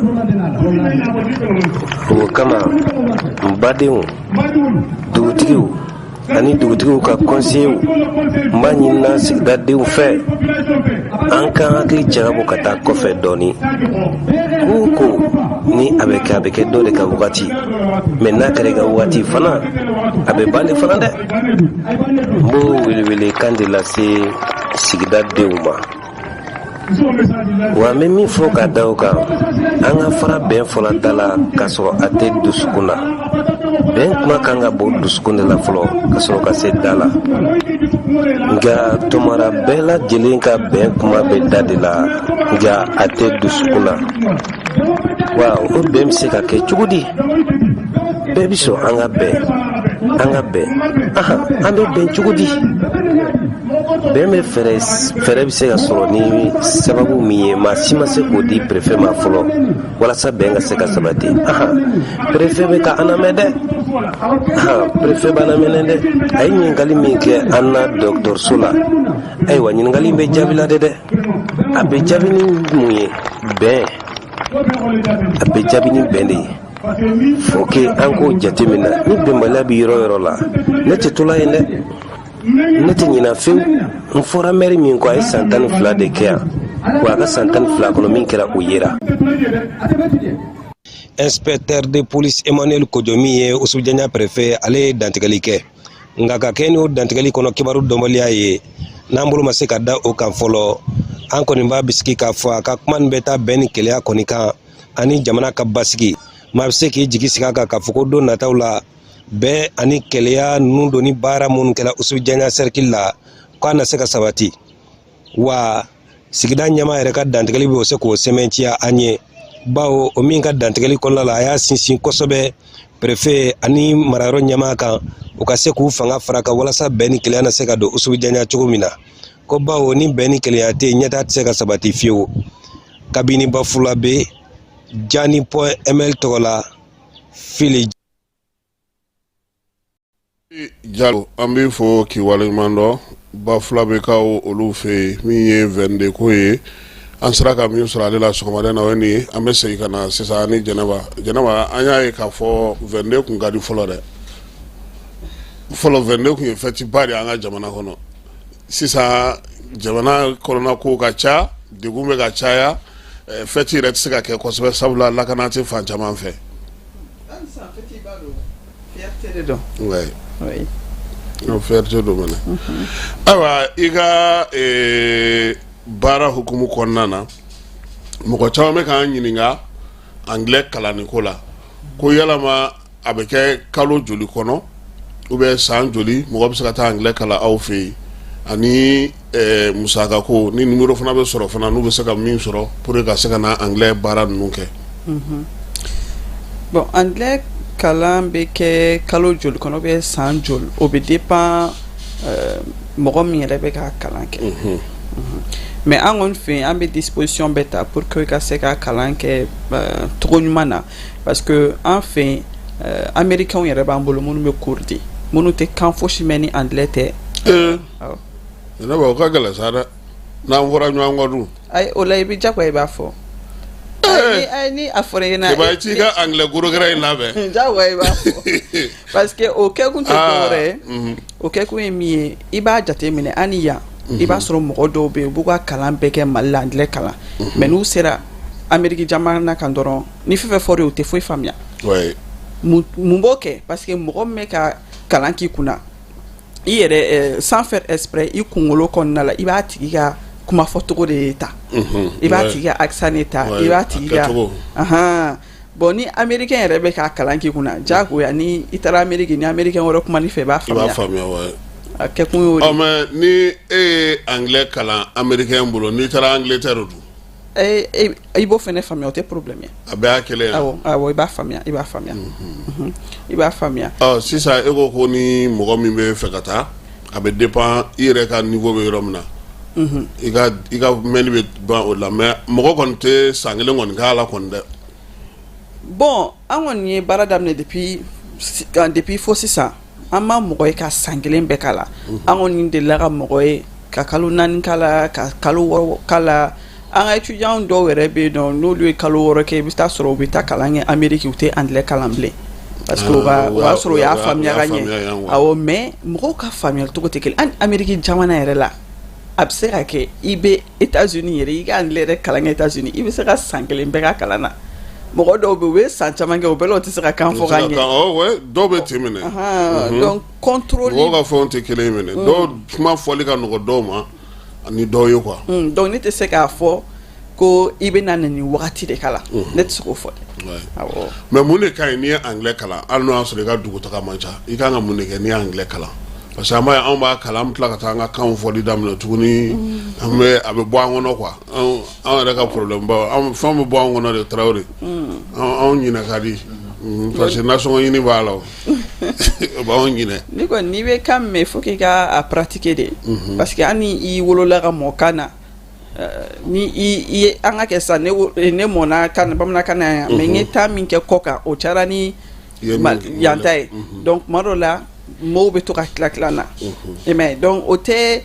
S17: o kama n badenw dugutigiw ani dugutigiw ka conseillers n b'a ɲinina sigidadenw fɛ an ka hakili jagabɔ ka taa kɔfɛ dɔɔni ko ni a bɛ kɛ dɔ de ka wagati mɛ n'a kɛra i ka wagati fana a bɛ ban de fana dɛ n b'o welewelekan de lase sigidadenw ma wa n bɛ min fɔ ka da o kan an ka fara bɛn fɔla da la k'a sɔrɔ a tɛ dusukun na bɛn kuma kan ka bɔ dusukun de la fɔlɔ ka sɔrɔ ka se da la nka tɔmara bɛɛ lajɛlen ka bɛn kuma bɛ da de la nka a tɛ dusukun na wa o bɛn bɛ se ka kɛ cogo di bɛɛ bɛ sɔn an ka bɛn an bɛ bɛn cogo di bɛn bɛ fɛɛrɛ bɛ se ka sɔrɔ ni sababu min ye maa si ma se k'o di préfet ma fɔlɔ walasa bɛn ka se ka sabati préfet bɛ ka an lamɛn dɛ préfet b'an lamɛn dɛ a ye ɲininkali min kɛ an na dɔgɔtɔrɔso la ayiwa ɲininkali in bɛ jaabi la de dɛ a bɛ jaabi ni mun ye bɛn a bɛ jaabi ni bɛn de ye faut que an k'o jateminɛ ni bɛnbaliya bɛ yɔrɔ yɔrɔ la ne tɛ to la yen dɛ ne tɛ ɲina fewu n fɔra maire min kɔ a ye san 12 de kɛ yan wa a ka san 12 kɔnɔ min kɛra o yera. Inspecteur de police Emmanuel Kojomi ye Oussoudiania préfet ale ye dantigɛli kɛ nka ka kɛ ni o dantigɛli kɔnɔ kibaru dɔnbaliya ye n'an bolo ma se ka da o kan fɔlɔ an kɔni b'a bisigi k'a fɔ a ka kuma nin bɛ taa bɛn ni kelenya kɔni kan ani jamana ka basigi maa bɛ se k'i jigi sigi a kan k'a fɔ ko don nataw la bɛɛ ani kelenya ninnu don ni baara minnu kɛra Oussoudiania cercle la k'a na se ka sabati wa sigida ɲɛmaa yɛrɛ ka dantigɛli bɛ se k'o sɛmɛntiya an ye bawo o min ka dantigɛli kɔnɔna la a y'a sinsin kosɛbɛ préfet ani marayɔrɔ ɲɛmaa kan u ka se k'u fanga fara kan walasa bɛn ni kelenya na se ka don Oussoudiania cogo min na ko bawo ni bɛn ni kelenya tɛ yen ɲɛtaa tɛ se ka sabati fiyewu kabini Bafula bɛ Jani.ml tɔgɔ la Fili
S11: Jalo an bɛ fɔ k'i waleɲuman dɔn Bafula bɛ ka olu fɛ min ye 22 ko ye an sera ka min sɔrɔ ale la sɔgɔmada in na o ye nin ye an bɛ segin ka na sisan ni Jɛnɛba an y'a ye k'a fɔ 22 kun ka di fɔlɔ dɛ fɔlɔ 22 kun ye fɛti ba de an ka jamana kɔnɔ sisan jamana kɔnɔna kow ka ca degun bɛ ka caya fɛti yɛrɛ tɛ se ka kɛ kosɛbɛ sabula lakana tɛ fan caman fɛ. Fierté do mene ayiwa i ka baara hukumu kɔnɔna na mɔgɔ caman bɛ k'an ɲininka anglais kalanni ko la ko yalama a bɛ kɛ kalo joli kɔnɔ ou bien san joli mɔgɔ bɛ se ka taa anglais kalan aw fɛ yen ani musaka ko ni numéro fana bɛ sɔrɔ fana n'u bɛ se ka min sɔrɔ pour que ka se ka na anglais baara ninnu kɛ.
S12: Bon, anglais kalan bɛ kɛ kalo joli kɔnɔ bɛ san joli o bɛ dépend mɔgɔ min yɛrɛ bɛ ka kalan kɛ. Mais an kɔni fɛ yen an bɛ disposition bɛ ta pour que ka se ka kalan kɛ cogo ɲuman na parce que an fɛ yen américains yɛrɛ b'an bolo minnu bɛ cours di minnu tɛ kan fosi mɛn ni anglais tɛ.
S11: Ne b'o ka gɛlɛn sa dɛ n'an fɔra ɲɔgɔn kɔ dun.
S12: Ayi o la i bɛ jagoya i b'a fɔ. Ni a fɔra ɲɛna.
S11: I b'a ci ka anglais gorogɛrɛ in labɛn.
S12: Jagoya i b'a fɔ parce que o kɛkun tɛ dɔwɛrɛ ye o kɛkun ye min ye i b'a jateminɛ an ni yan i b'a sɔrɔ mɔgɔ dɔw bɛ yen u b'u ka kalan bɛɛ kɛ Mali la anglais kalan mais n'u sera Amérique jamana kan dɔrɔn ni fɛn fɛn fɔra u tɛ foyi faamuya. Mun b'o kɛ parce que mɔgɔ min bɛ ka kalan k'i kunna i yɛrɛ sans faire exprès i kunkolo kɔnɔna la i b'a tigi ka kuma fɔ togo de ta i b'a tigi ka accent de ta i b'a tigi ka bon ni américain yɛrɛ bɛ k'a kalan k'i kunna jagoya ni i taara Amérique ni américain wɛrɛ kuma ni fɛ i b'a faamuya a kɛ kun y'o de
S11: mais ni e ye anglais kalan américain bolo n'i taara Angleterre dun
S12: i b'o fɛnɛ faamuya o tɛ problème ye
S11: a bɛɛ y'a kelen ye
S12: awɔ i b'a faamuya i b'a faamuya
S11: sisan e ko ni mɔgɔ min bɛ fɛ ka taa a bɛ dépend i yɛrɛ ka niveau bɛ yɔrɔ min na i ka mɛnni bɛ ban o la mais mɔgɔ kɔni tɛ san kelen kɔni k'a la kɔni dɛ
S12: bon an kɔni ye baara daminɛ depuis fo sisan an ma mɔgɔ ye ka san kelen bɛɛ k'a la an kɔni delila ka mɔgɔ ye ka kalo 4 k'a la ka kalo 6 k'a la an ka étudiants dɔw yɛrɛ bɛ yen nɔ n'olu ye kalo 6 kɛ i bɛ taa sɔrɔ u bɛ taa kalan kɛ Amérique u tɛ anglais kalan bilen parce que o b'a sɔrɔ u y'a faamuya ka ɲɛ awɔ mais mɔgɔw ka faamuyali cogo tɛ kelen hali Amérique jamana yɛrɛ la a bɛ se ka kɛ i bɛ États-Unis yɛrɛ i ka anglais yɛrɛ kalan kɛ États-Unis i bɛ se ka san kelen bɛɛ ka kalan na mɔgɔ dɔw bɛ u bɛ san caman kɛ o bɛɛ la o tɛ se ka kan fɔ ka ɲɛ
S11: dɔw bɛ ten minɛ
S12: donc contrôle
S11: mɔgɔw ka fɛnw tɛ kelen minɛ dɔw kuma fɔli ka nɔgɔ dɔw ma ani dɔw ye quoi
S12: donc ne tɛ se k'a fɔ ko i bɛ na nin wagati de kala ne tɛ se k'o fɔ
S11: awɔ mais mun de ka ɲi n'i ye anglais kalan hali n'o y'a sɔrɔ i ka dugutaga man ca i kan ka mun de kɛ n'i ye anglais kalan parce que an b'a kalan an bɛ tila ka taa an ka kanw fɔli daminɛ tuguni a bɛ bɔ an kɔnɔ quoi an yɛrɛ ka problème ba fɛn bɛ bɔ an kɔnɔ de Traoré anw ɲinɛ ka di parce que nasɔngɔ ɲini b'a la o b'anw ɲinɛ
S12: ni kɔni n'i bɛ kan mɛn faut k'i ka pratiquer de parce que hali i wolola ka mɔ kan na ni i ye an ka kɛ sisan ne mɔna kan bamanankan na yan mais n ye temps min kɛ kɔ kan o cayara ni yan ta ye donc tuma dɔw la mɔɔw bɛ to ka tila na mais donc o tɛ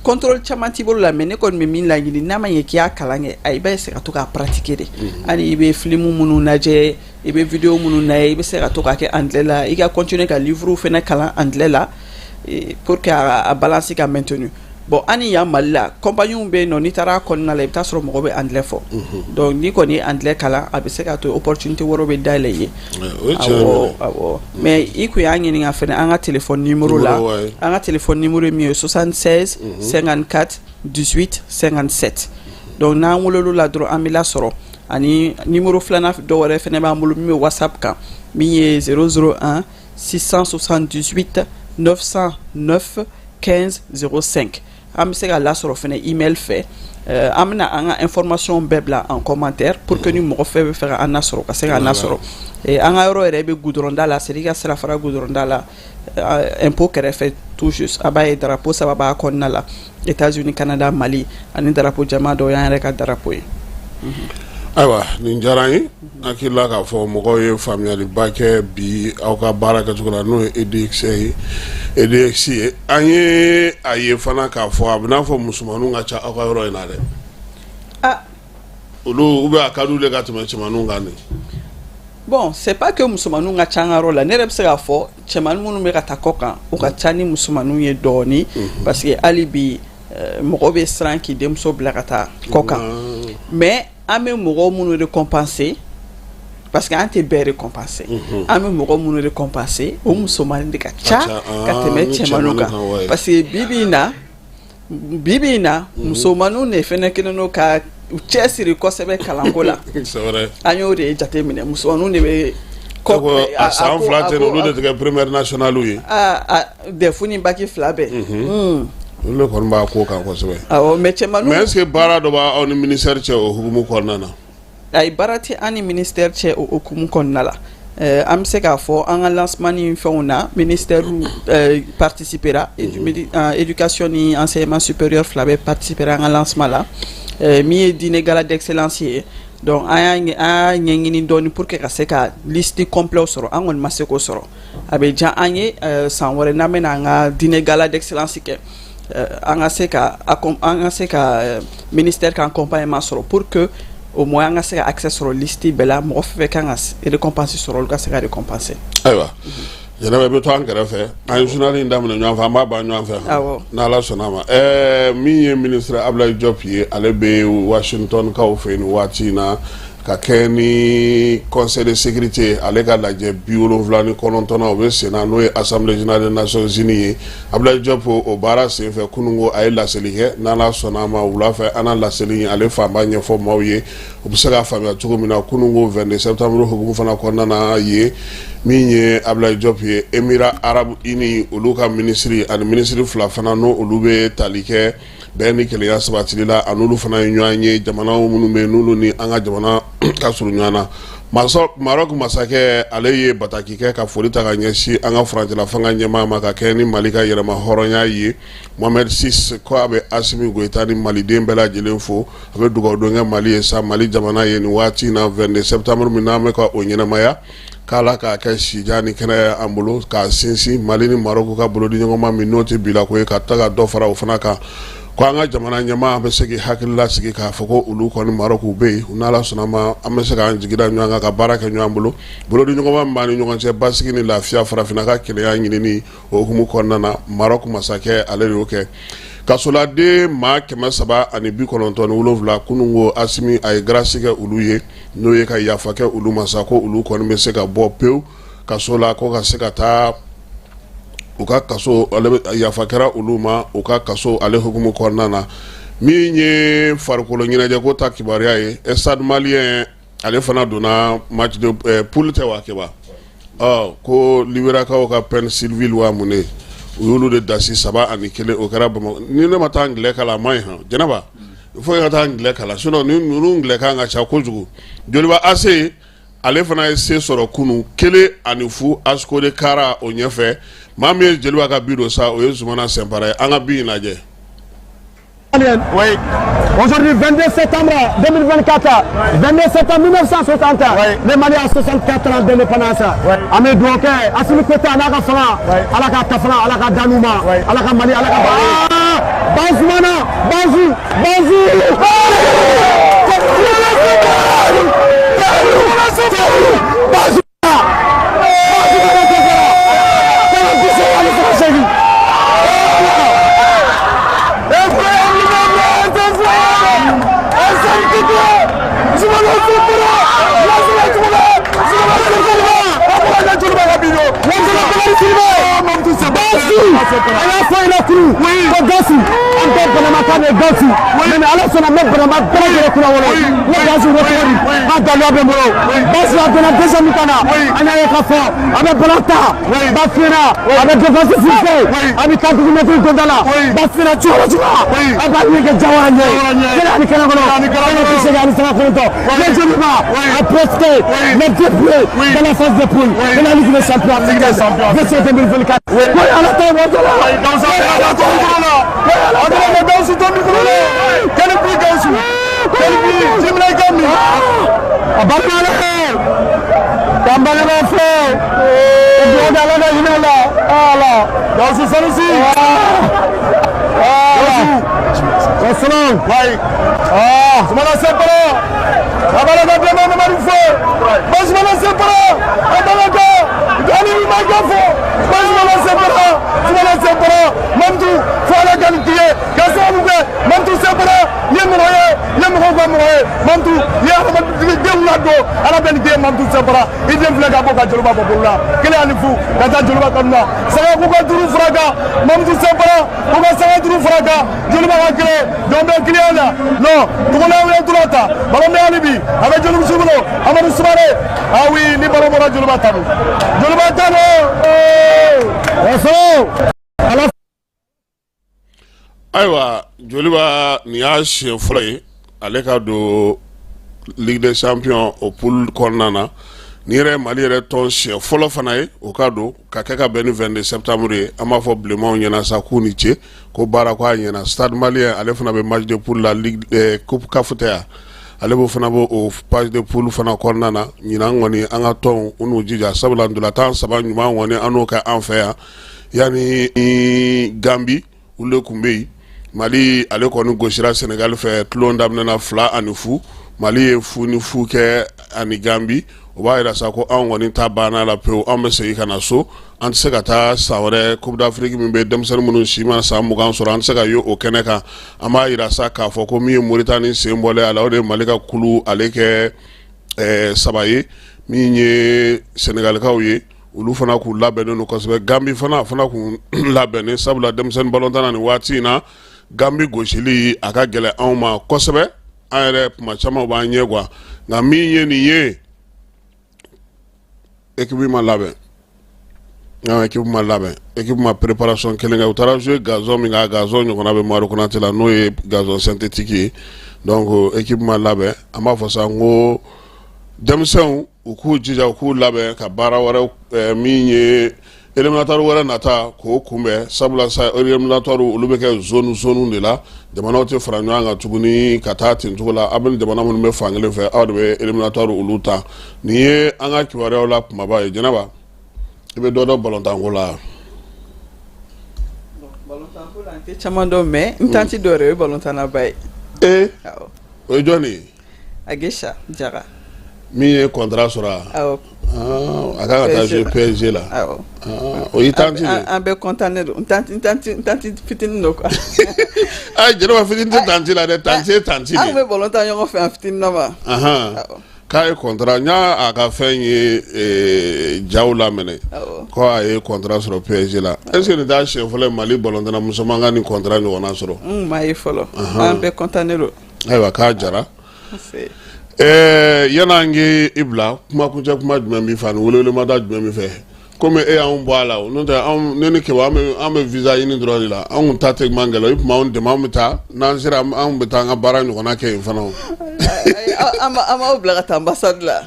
S12: contrôle caman t'i bolo la mais ne kɔni bɛ min laɲini n'a ma ɲɛ k'i y'a kalan kɛ i bɛ se ka to k'a pratiquer de hali i bɛ film minnu lajɛ i bɛ video minnu lajɛ i bɛ se ka to k'a kɛ anglais la i ka continuer ka livre fana kalan anglais la pour que a balance ka maintenu bon ani yan Mali la compagnie bɛ yen nɔ n'i taara kɔnɔna la i bɛ taa sɔrɔ mɔgɔ bɛ anglais fɔ donc n'i kɔni ye anglais kalan a bɛ se k'a to opportunité wɛrɛ bɛ dayɛlɛ ye awɔ mais i kun y'an ɲininka fɛnɛ an ka téléphone numéro la an ka téléphone numéro min ye 76 54 18 57 donc n'an wolol'o la dɔrɔn an bɛ lasɔrɔ ani numéro filanan dɔ wɛrɛ fɛnɛ b'an bolo min bɛ WhatsApp kan min ye 001 678 909 15 05 an bɛ se ka lasɔrɔ fɛnɛ email fɛ an bɛna an ka information bɛɛ bila en commentaire pour que ni mɔgɔ fɛn bɛ fɛ ka an nasɔrɔ ka se ka an nasɔrɔ an ka yɔrɔ yɛrɛ bɛ goudronda la c'est à dire ka sirafara goudronda la impôt kɛrɛfɛ tout juste a b'a ye drapeau 3 b'a kɔnɔna la États-Unis Canada Mali ani drapeau jama dɔ y'an yɛrɛ ka drapeau ye
S11: ayiwa nin diyara n ye hakilila k'a fɔ mɔgɔw ye faamuyaliba kɛ bi aw ka baara kɛcogo la n'o ye EDX ye an ye a ye fana k'a fɔ a bɛ n'a fɔ musomaninw ka ca aw ka yɔrɔ in na dɛ olu ou bien a ka d'u ye ka tɛmɛ cɛmaninw kan de
S12: bon c'est pas que musomaninw ka ca an ka yɔrɔ la ne yɛrɛ bɛ se k'a fɔ cɛmanin minnu bɛ ka taa kɔ kan o ka ca ni musomaninw ye dɔɔni parce que hali bi mɔgɔ bɛ siran k'i denmuso bila ka taa kɔ kan mais an bɛ mɔgɔ minnu récompenser parce que an tɛ bɛɛ récompenser an bɛ mɔgɔ minnu récompenser o musomanin de ka ca ka tɛmɛ cɛmaninw kan parce que bibi in na musomaninw de fɛnɛ kɛlen don ka u cɛsiri kosɛbɛ kalanko la an y'o de jate minɛ musomaninw de bɛ
S11: a san 2 tɛ olu de tɛ kɛ première nationale ye
S12: DEF ni bac 2 bɛɛ
S11: olu de kɔni b'a ko kan kosɛbɛ
S12: awɔ mais cɛmaninw
S11: mais est ce que baara dɔ b'aw ni ministère cɛ o hukumu kɔnɔna na
S12: ayi baara tɛ an ni ministère cɛ o hukumu kɔnɔna la an bɛ se k'a fɔ an ka lancement ni fɛnw na ministère participera éducation ni enseignement supérieur 2 bɛɛ participera an ka lancement la min ye dîner gala d'excellence ye donc an y'a ɲɛɲini dɔɔni pour que ka se ka liste complet sɔrɔ an kɔni ma se k'o sɔrɔ a bɛ diya an ye san wɛrɛ n'an bɛna an ka dîner gala d'excellence kɛ an ka se ka ministère ka accompagnement sɔrɔ pour que au moins an ka se ka accès sɔrɔ liste bɛɛ la mɔgɔ fɛn fɛn kan ka récompense sɔrɔ olu ka se ka récompenser
S11: ayiwa jɛnɛba i bɛ to an kɛrɛfɛ an ye journal in daminɛ ɲɔgɔn fɛ an b'a ban ɲɔgɔn fɛ n'Ala sɔnna ma min ye ministre Abdoulaye Diop ye ale bɛ Washington kaw fɛ nin waati in na ka kɛ ni conseil de sécurité ale ka lajɛ 79 o bɛ sen na n'o ye assemblée générale des nations unies ye Abdoulaye Diop o baara senfɛ kunungo a ye laseli kɛ n'ala sɔnna ma wula fɛ an na laseli in ale fanba ɲɛfɔ maaw ye o bɛ se k'a faamuya cogo min na kunungo 22 septembre hukumu fana kɔnɔna na ye min ye Abdoulaye Diop ye Émirats Arabes Unis olu ka ministre ani ministre fila fana no olu bɛ tali kɛ bɛɛ ni kelenya sabatili la an'olu fana ye ɲɔgɔn ye jamanaw minnu bɛ n'olu ni an ka jamana ka surun ɲɔgɔn na Maroc masakɛ ale ye bataki kɛ ka foli ta ka ɲɛsin an ka furancɛla fanga ɲɛmaa ma ka kɛ ni Mali ka yɛlɛma hɔrɔnya ye Mohamed VI ko a bɛ Asimi Goïta ni maliden bɛɛ lajɛlen fo a bɛ dugawu don kɛ Mali ye sa Mali jamana ye nin waati na 22 septembre min n'an bɛ ka o ɲɛnamaya k'ala k'a kɛ sija ni kɛnɛya an bolo k'a sinsin Mali ni Maroc ka bolodi ɲɔgɔnma min n'o tɛ bila ko ye ka taga dɔ fara o fana kan ko an ka jamana ɲɛmaa an bɛ se k'i hakili lasigi k'a fɔ ko olu kɔni Maroc bɛ yen u n'ala sɔnna ma an bɛ se k'an jigida ɲɔgɔn kan ka baara kɛ ɲɔgɔn bolo bolodi ɲɔgɔnma min b'an ni ɲɔgɔn cɛ basigi ni lafiya farafinna ka kelenya ɲinini o hukumu kɔnɔna na Maroc masakɛ ale de y'o kɛ kasoladen maa 397 kunungo Asimi a ye grâce kɛ olu ye n'o ye ka yafa kɛ olu ma sa ko olu kɔni bɛ se ka bɔ pewu kaso la ko ka se ka taa u ka kaso ale yafa kɛra olu ma u ka kaso ale hukumu kɔnɔna na min ye farikolo ɲɛnajɛ ko ta kibaruya ye Stade Malien ale fana donna match de poule tɛ wa kɛba ko Libérakaw ka peine civile wa mun ne u y'olu de dasi 3-1 o kɛra Bamakɔ ni ne ma taa anglais kalan a man ɲi han Jɛnɛba il faut ka taa anglais kalan sinon ni ninnu anglais kan ka ca kojugu Joliba AC ale fana ye se sɔrɔ kunu 1-0 Asco de Kara o ɲɛfɛ maa min ye Jeliba ka bi don sa o ye Zumana Sempara ye an ka bi in lajɛ.
S18: Oui. Aujourd'hui, 22 septembre 2024, 22 septembre 1960, les Mali a 64 ans d'indépendance. Amé Douanké, Assimi Kota, Alaka Fala, Alaka Tafala, Alaka Danouma, Alaka Mali, Alaka Bazumana, Bazou,
S11: Ayiwa Joliba ni y'a siɲɛ fɔlɔ ye ale ka don Ligue des Champions o poule kɔnɔna na ni yɛrɛ Mali yɛrɛ tɔn siɲɛ fɔlɔ fana ye o ka don ka kɛ ka bɛn ni 22 septembre ye an b'a fɔ bilenmanw ɲɛna sa k'u ni ce ko baara ko a ɲɛna Stade Malien ale fana bɛ match de poule la Ligue Coupe CAF tɛ ya ale b'o fana b'o o page de poule fana kɔnɔna na ɲinan kɔni an ka tɔnw u n'u jija sabula ndolantan 3 ɲuman kɔni an n'o kɛ an fɛ yan yani Gambie olu de tun bɛ yen Mali ale kɔni gosira Senegal fɛ tulon daminɛna 2-0 Mali ye fu ni fu kɛ ani Gambie o b'a yira sa ko anw kɔni ta banna la pewu anw bɛ segin ka na so an tɛ se ka taa san wɛrɛ Coupe d'Afrique min bɛ denmisɛnnin minnu si ma san 20 sɔrɔ an tɛ se ka ye o kɛnɛ kan an b'a yira sa k'a fɔ ko min ye Mauritanie sen bɔlen a la o de ye Mali ka kulu ale kɛ saba ye min ye Sénégalikaw ye olu fana k'u labɛnnen don kosɛbɛ Gambi fana k'u labɛnnen sabula denmisɛnnin balontan ni waati in na Gambi gosili a ka gɛlɛn anw ma kosɛbɛ an yɛrɛ kuma caman b'an ɲɛ quoi nka min ye nin ye équipe ma labɛn équipe ma préparation kelen kɛ u taara jouer gazon min ka gazon ɲɔgɔnna bɛ Maro Konate la n'o ye gazon synthétique ye donc équipe ma labɛn an b'a fɔ sa n ko denmisɛnw u k'u jija u k'u labɛn ka baara wɛrɛ min ye éliminatoire wɛrɛ nata k'o kunbɛn sabula sa éliminatoire olu bɛ kɛ zone de la jamanaw tɛ fara ɲɔgɔn kan tuguni ka taa ten cogo la aw bɛ jamana minnu bɛ fan kelen fɛ aw de bɛ éliminatoire olu ta nin ye an ka kibaruyaw la kumaba ye Jɛnɛba i bɛ dɔ dɔn balontanko la
S12: balontanko la n tɛ caman dɔn mais n tanti dɔ yɛrɛ o ye balontanaba ye
S11: o ye jɔn de ye
S12: Agesha Jara
S11: min ye contrat sɔrɔ
S12: awɔ
S11: a kan ka taa jouer PSG la
S12: awɔ
S11: o y'i tanti de
S12: an bɛɛ content don n tanti fitinin don quoi
S11: Jɛnɛba fitinin tɛ tanti la dɛ tanti ye tanti de
S12: an bɛ balontan ɲɔgɔn fɛ an fitinin na ma
S11: k'a ye contrat n y'a ka fɛn ye jaw laminɛ ko a ye contrat sɔrɔ PSG la est-ce que nin t'a siɲɛ fɔlɔ ye Mali balontanna musoman ka nin contrat ɲɔgɔnna sɔrɔ
S12: m'a ye fɔlɔ an bɛɛ content don
S11: ayiwa k'a jara yan'an k'i bila kumakuncɛ kuma jumɛn b'i fɛ ani welewelemada jumɛn b'i fɛ komi e y'anw bɔ a la n'o tɛ ne ni Keba an bɛ visa ɲini dɔrɔn de la anw kun ta tɛ man gɛlɛn i tun b'anw dɛmɛ an bɛ taa n'an sera anw bɛ taa an ka baara ɲɔgɔnna kɛ yen fana
S12: an b'aw bila ka taa ambassade la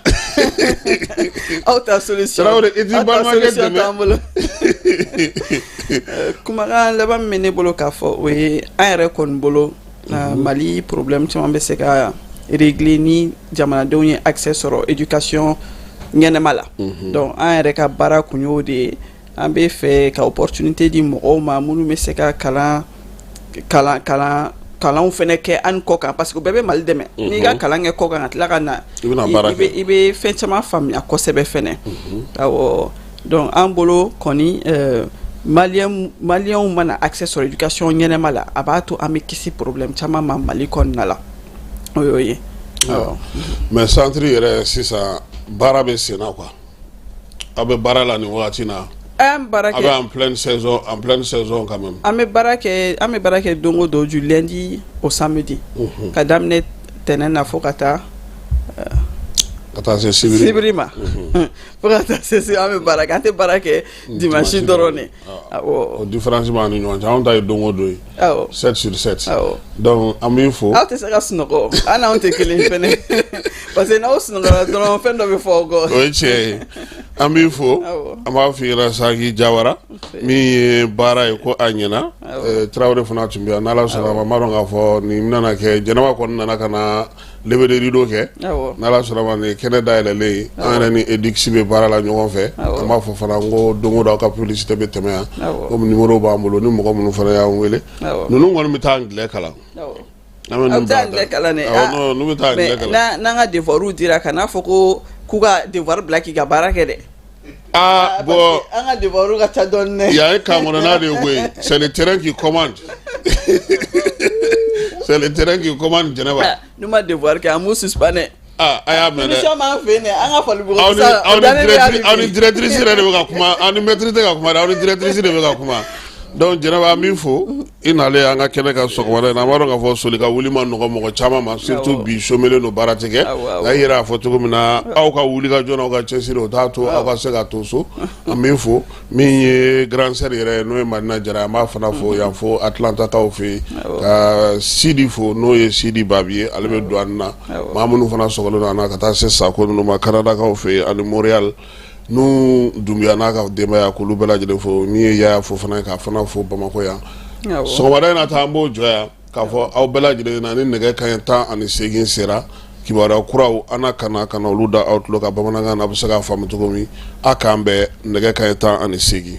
S12: aw ta solution
S11: i t'i balimakɛ dɛmɛ
S12: kumakan laban min bɛ ne bolo k'a fɔ o ye an yɛrɛ kɔni bolo Mali problème caman bɛ se ka régler ni jamanadenw ye accès sɔrɔ éducation ɲɛnɛma la donc an yɛrɛ ka baara kun y'o de ye an bɛ fɛ ka opportunité di mɔgɔw ma minnu bɛ se ka kalanw fɛnɛ kɛ an kɔ kan parce que bɛɛ bɛ Mali dɛmɛ n'i ka kalan kɛ kɔ kan ka tila ka na i bɛ fɛn caman faamuya kosɛbɛ fɛnɛ awɔ donc an bolo kɔni maliyɛnw mana accès sɔrɔ éducation ɲɛnɛma la a b'a to an bɛ kisi problème caman ma Mali kɔnɔna la o y'o ye
S11: mais centre yɛrɛ sisan baara bɛ sen na quoi aw bɛ baara la nin wagati na
S12: an bɛ
S11: en pleine saison quand même
S12: an bɛ baara kɛ don o don du lundi au samedi ka daminɛ tɛnɛn na fo ka taa
S11: se sibiri
S12: ma fo ka taa se an bɛ baara kɛ an tɛ baara kɛ dimanche dɔrɔn de
S11: o différence b'an ni ɲɔgɔn cɛ anw ta ye don o don ye 7 sur 7 donc an b'i fo
S12: aw tɛ se ka sunɔgɔ an n'anw tɛ kelen fɛnɛ parce que n'aw sunɔgɔra dɔrɔn fɛn dɔ bɛ fɔ aw kɔ
S11: o ye tiɲɛ ye an b'i fo an b'a f'i ɲɛna Saki Jawara min ye baara ye ko a ɲɛna Tarawele fana tun bɛ yan n'Ala sɔnna ma n b'a dɔn k'a fɔ nin bɛna kɛ Jɛnɛba kɔni nana ka na levée de rideau kɛ n'Ala sɔnna ma nin kɛnɛ dayɛlɛlen an yɛrɛ ni EDUCS bɛ baara la ɲɔgɔn fɛ an b'a fɔ fana n ko don o don aw ka publicité bɛ tɛmɛ yan komi numéro b'an bolo ni mɔgɔ minnu fana y'an wele ninnu kɔni bɛ taa anglais kalan
S12: aw tɛ anglais kalan dɛ n'an ka devoirs dira ka n'a fɔ ko k'u ka devoir bila k'i ka baara kɛ dɛ
S11: bon
S12: an ka devoirs ka ca dɔɔnin dɛ
S11: yan ye kan kɔnɔna de ye koyi c'est le terrain qui commande c'est le terrain qui commande Jɛnɛba
S12: n'u ma devoir kɛ an b'u suspend dɛ
S11: a y'a mɛn dɛ
S12: émission m'an fɛ yen dɛ an ka fali bugu
S11: aw ni directrice yɛrɛ de bɛ ka kuma aw ni maître tɛ ka kuma dɛ aw ni directrice de bɛ ka kuma donc Jɛnɛba an b'i fo i nalen an ka kɛnɛ ka sɔgɔmada in na an b'a dɔn k'a fɔ soli ka wuli ma nɔgɔ mɔgɔ caman ma surtout bi chômelen don baara tɛ kɛ a y'i yɛrɛ a fɔ cogo min na aw ka wuli ka jɔ n'aw ka cɛsiri o t'a to aw ka se ka to so an b'i fo min ye grand sœur yɛrɛ ye n'o ye Madina Jara an b'a fana fo yan fo Atlantakaw fɛ yen ka Sidi fo n'o ye Sidi Babi ye ale bɛ don an na maa minnu fana sɔgɔlen don an na ka taa se Sako ninnu ma Kanadakaw fɛ yen ani Montréal n'u Dumbuya n'a ka denbaya k'olu bɛɛ lajɛlen fo min ye Yaya fo fana k'a fana fo Bamakɔ yan sɔgɔmada in na ta an b'o jɔ yan k'a fɔ aw bɛɛ lajɛlen na ni nɛgɛ kanɲɛ 18 sera kibaruya kuraw an na ka na olu da aw tulo ka bamanankan na a bɛ se k'a faamu cogo min a k'an bɛn nɛgɛ kanɲɛ 18